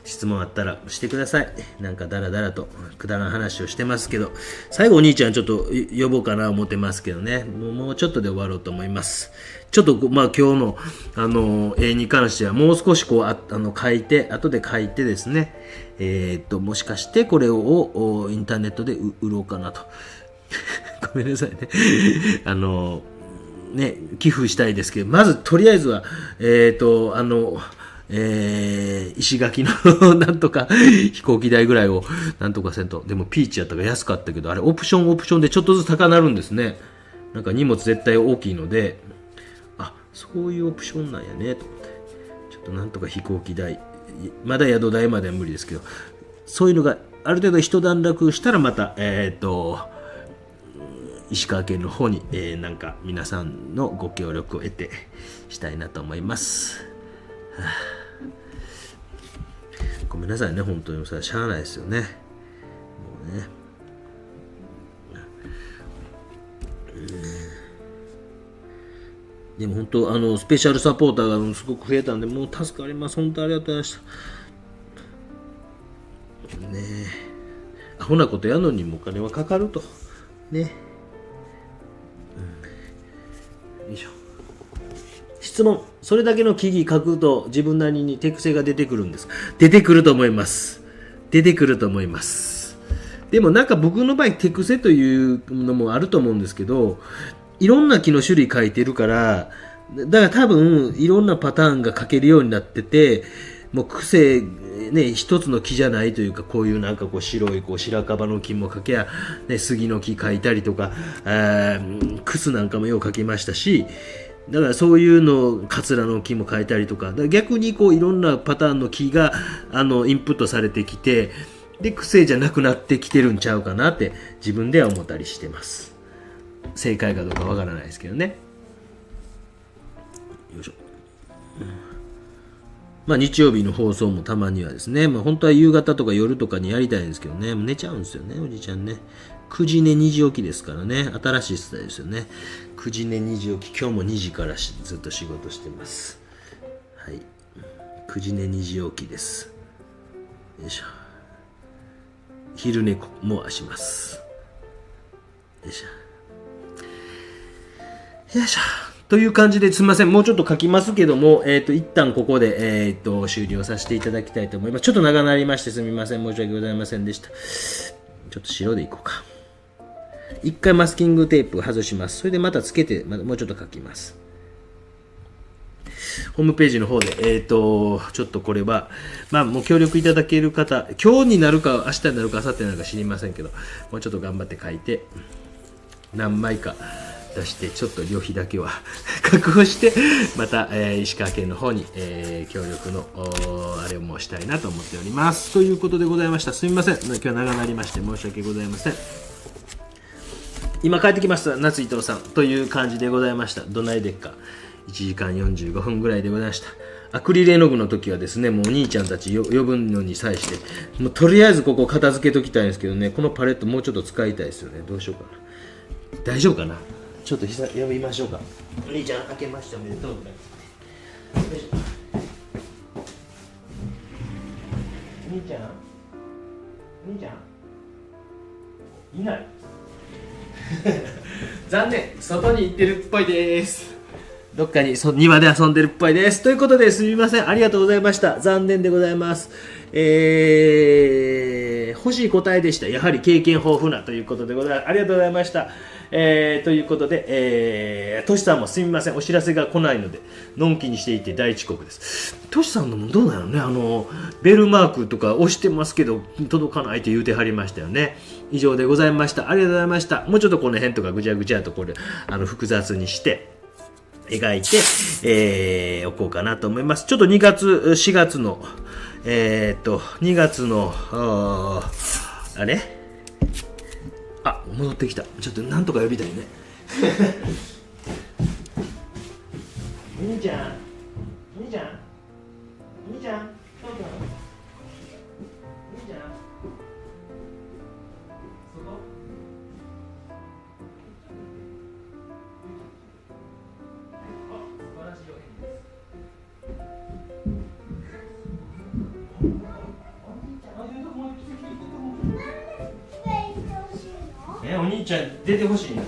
Speaker 1: 質問あったらしてください。なんかダラダラとくだらん話をしてますけど、最後お兄ちゃんちょっと呼ぼうかな思ってますけどね、もうちょっとで終わろうと思います。ちょっとまあ今日の絵に関してはもう少しこう書いて、後で書いてですね、もしかしてこれをインターネットで売ろうかなと。ごめんなさいね。ね、寄付したいですけど、まずとりあえずは石垣のなんとか飛行機代ぐらいをなんとかせんと。でもピーチやったから安かったけど、あれオプションでちょっとずつ高なるんですね。なんか荷物絶対大きいので、あ、そういうオプションなんやねと思って、ちょっとなんとか飛行機代、まだ宿代までは無理ですけど、そういうのがある程度一段落したらまた石川県の方に、なんか皆さんのご協力を得てしたいなと思います。はあ、ごめんなさいね、本当にさ、しゃあないですよね。もうね。でも本当スペシャルサポーターがすごく増えたんで、もう助かります。本当ありがとうございました。ねえ。アホなことやるのにもお金はかかると。ね。よいしょ。質問。それだけの記事書くと自分なりに手癖が出てくるんです。出てくると思います。出てくると思います。でもなんか僕の場合手癖というのもあると思うんですけど、いろんな木の種類書いてるから、だから多分いろんなパターンが書けるようになってて、もう癖ね、一つの木じゃないというか、こういうなんかこう白いこう白樺の木も書けや、ね、杉の木書いたりとか、クスなんかもよう書きましたし、だからそういうのカツラの木も書いたりとか、逆にこういろんなパターンの木がインプットされてきて、で癖じゃなくなってきてるんちゃうかなって自分では思ったりしてます。正解かどうかわからないですけどね。よいしょ。まあ日曜日の放送もたまにはですね、まあ本当は夕方とか夜とかにやりたいんですけどね、もう寝ちゃうんですよね、おじちゃんね。9時寝2時起きですからね、新しいスタイルですよね。9時寝2時起き、今日も2時からずっと仕事してます。はい。9時寝2時起きです。よいしょ。昼寝もします。よいしょ。よいしょ。という感じですみません。もうちょっと書きますけども、一旦ここで、終了させていただきたいと思います。ちょっと長なりましてすみません。申し訳ございませんでした。ちょっと白でいこうか。一回マスキングテープ外します。それでまたつけて、もうちょっと書きます。ホームページの方で、ちょっとこれは、もう協力いただける方、今日になるか、明日になるか、明後日になるか知りませんけど、もうちょっと頑張って書いて、何枚か出して、ちょっと旅費だけは確保して、また、石川県の方に、協力の、あれをもしたいなと思っております。ということでございました。すみません。今日は長なりまして申し訳ございません。今帰ってきました、夏伊藤さん。という感じでございました。どないでっか。1時間45分ぐらいでございました。アクリル絵の具の時はですね、もうお兄ちゃんたち呼ぶのに際して、もうとりあえずここ片付けときたいんですけどね、このパレットもうちょっと使いたいですよね。どうしようかな。大丈夫かな。ちょっと呼びましょうか。お兄ちゃん、明けましておめでとうございます。よいしょ。お兄ちゃんお兄ちゃんいない残念、外に行ってるっぽいです。どっかに庭で遊んでるっぽいです。ということですみません。ありがとうございました。残念でございます。欲しい答えでした。やはり経験豊富なということでございます。ありがとうございました。ということで、トシさんもすみません。お知らせが来ないので、のんきにしていて大遅刻です。トシさんのもどうなのね。ベルマークとか押してますけど、届かないって言うてはりましたよね。以上でございました。ありがとうございました。もうちょっとこの辺とかぐちゃぐちゃとこれ、複雑にして、描いて、おこうかなと思います。ちょっと4月の、2月の、あれ戻ってきた。ちょっとなんとか呼びたいね。お兄ちゃんお兄ちゃんお兄ちゃんどうかなお兄ちゃんそこ素晴らしいお返事です。お兄ちゃん出てほしいの。よ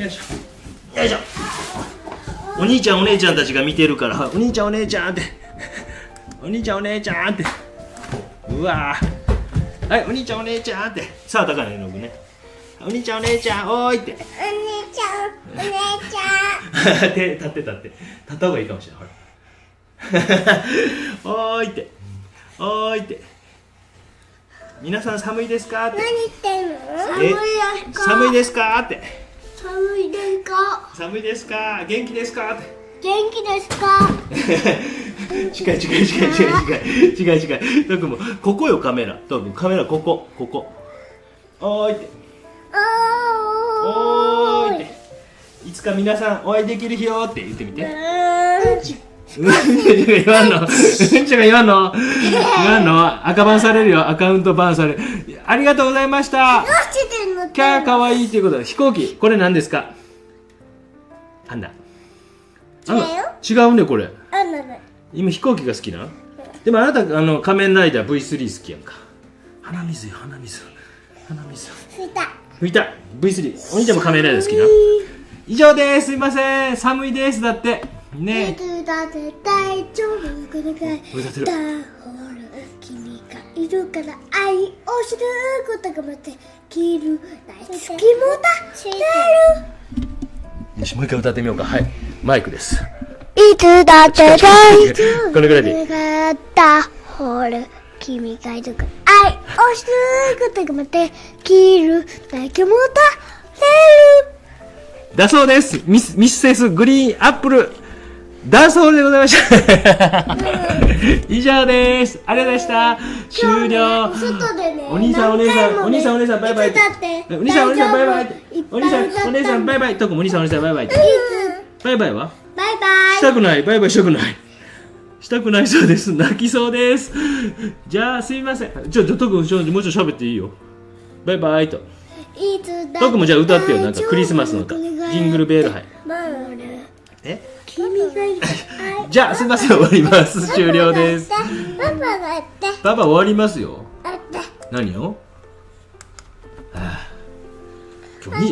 Speaker 1: いしょよいしょ。お兄ちゃんお姉ちゃんたちが見てるから、お兄ちゃんお姉ちゃんってお兄ちゃんお姉ちゃんって、うわー、はい、お兄ちゃんお姉ちゃんって、さあ高野絵の具ね、お兄ちゃんお姉ちゃんおーいって、お兄ちゃんお姉ちゃん手立って立った方がいいかもしれない。ほらおーいっておーいって、皆さん寒いですかって。
Speaker 2: 何言ってんの？
Speaker 1: 寒いですかって。
Speaker 2: 寒いですか？
Speaker 1: 寒いですか？元気ですかって。
Speaker 2: 元気ですか？
Speaker 1: 近い。トクもここよ、カメラ。トクカメラここ。おーいって。おーいって。いつか皆さんお会いできる日よって言ってみて。うんちが言わんの赤バンされるよ。アカウントバンされる。ありがとうございました。キャーかわいいということで、飛行機これ何ですか？あんな違うねこれ。今飛行機が好きな。でもあなた仮面ライダー V3 好きやんか。鼻水拭いた V3。お兄ちゃんも仮面ライダー好きな。以上です。すいません、寒いです。だってね。
Speaker 2: いつだって大丈夫この回だほら君がいるから愛を知ることがまたきる大好きもだ
Speaker 1: よし、もう一回歌ってみようか。はい、マイクです。
Speaker 2: いつだって大丈夫
Speaker 1: これぐらいで
Speaker 2: だほら君がいるから愛を知ることがまたきる大好きも
Speaker 1: だそうです。ミスセスグリーンアップルだそうでございました以上です。ありがとうございました。終了。お兄さんバイバイ。お兄さんバイバイ。お姉さんバイバイ。とこもお兄さんバイバイ。バイバイは
Speaker 2: バイバイ
Speaker 1: したくない。バイバイしたくない。したくないそうです。泣きそうです。じゃあすいません。とくもうちょっと喋っていいよ。バイバイと。とくもじゃあ歌ってよ。なんかクリスマスの歌。ジングルベール。はい。じゃあすいません、終わります。終了です。パパ終わりますよ。何を？今日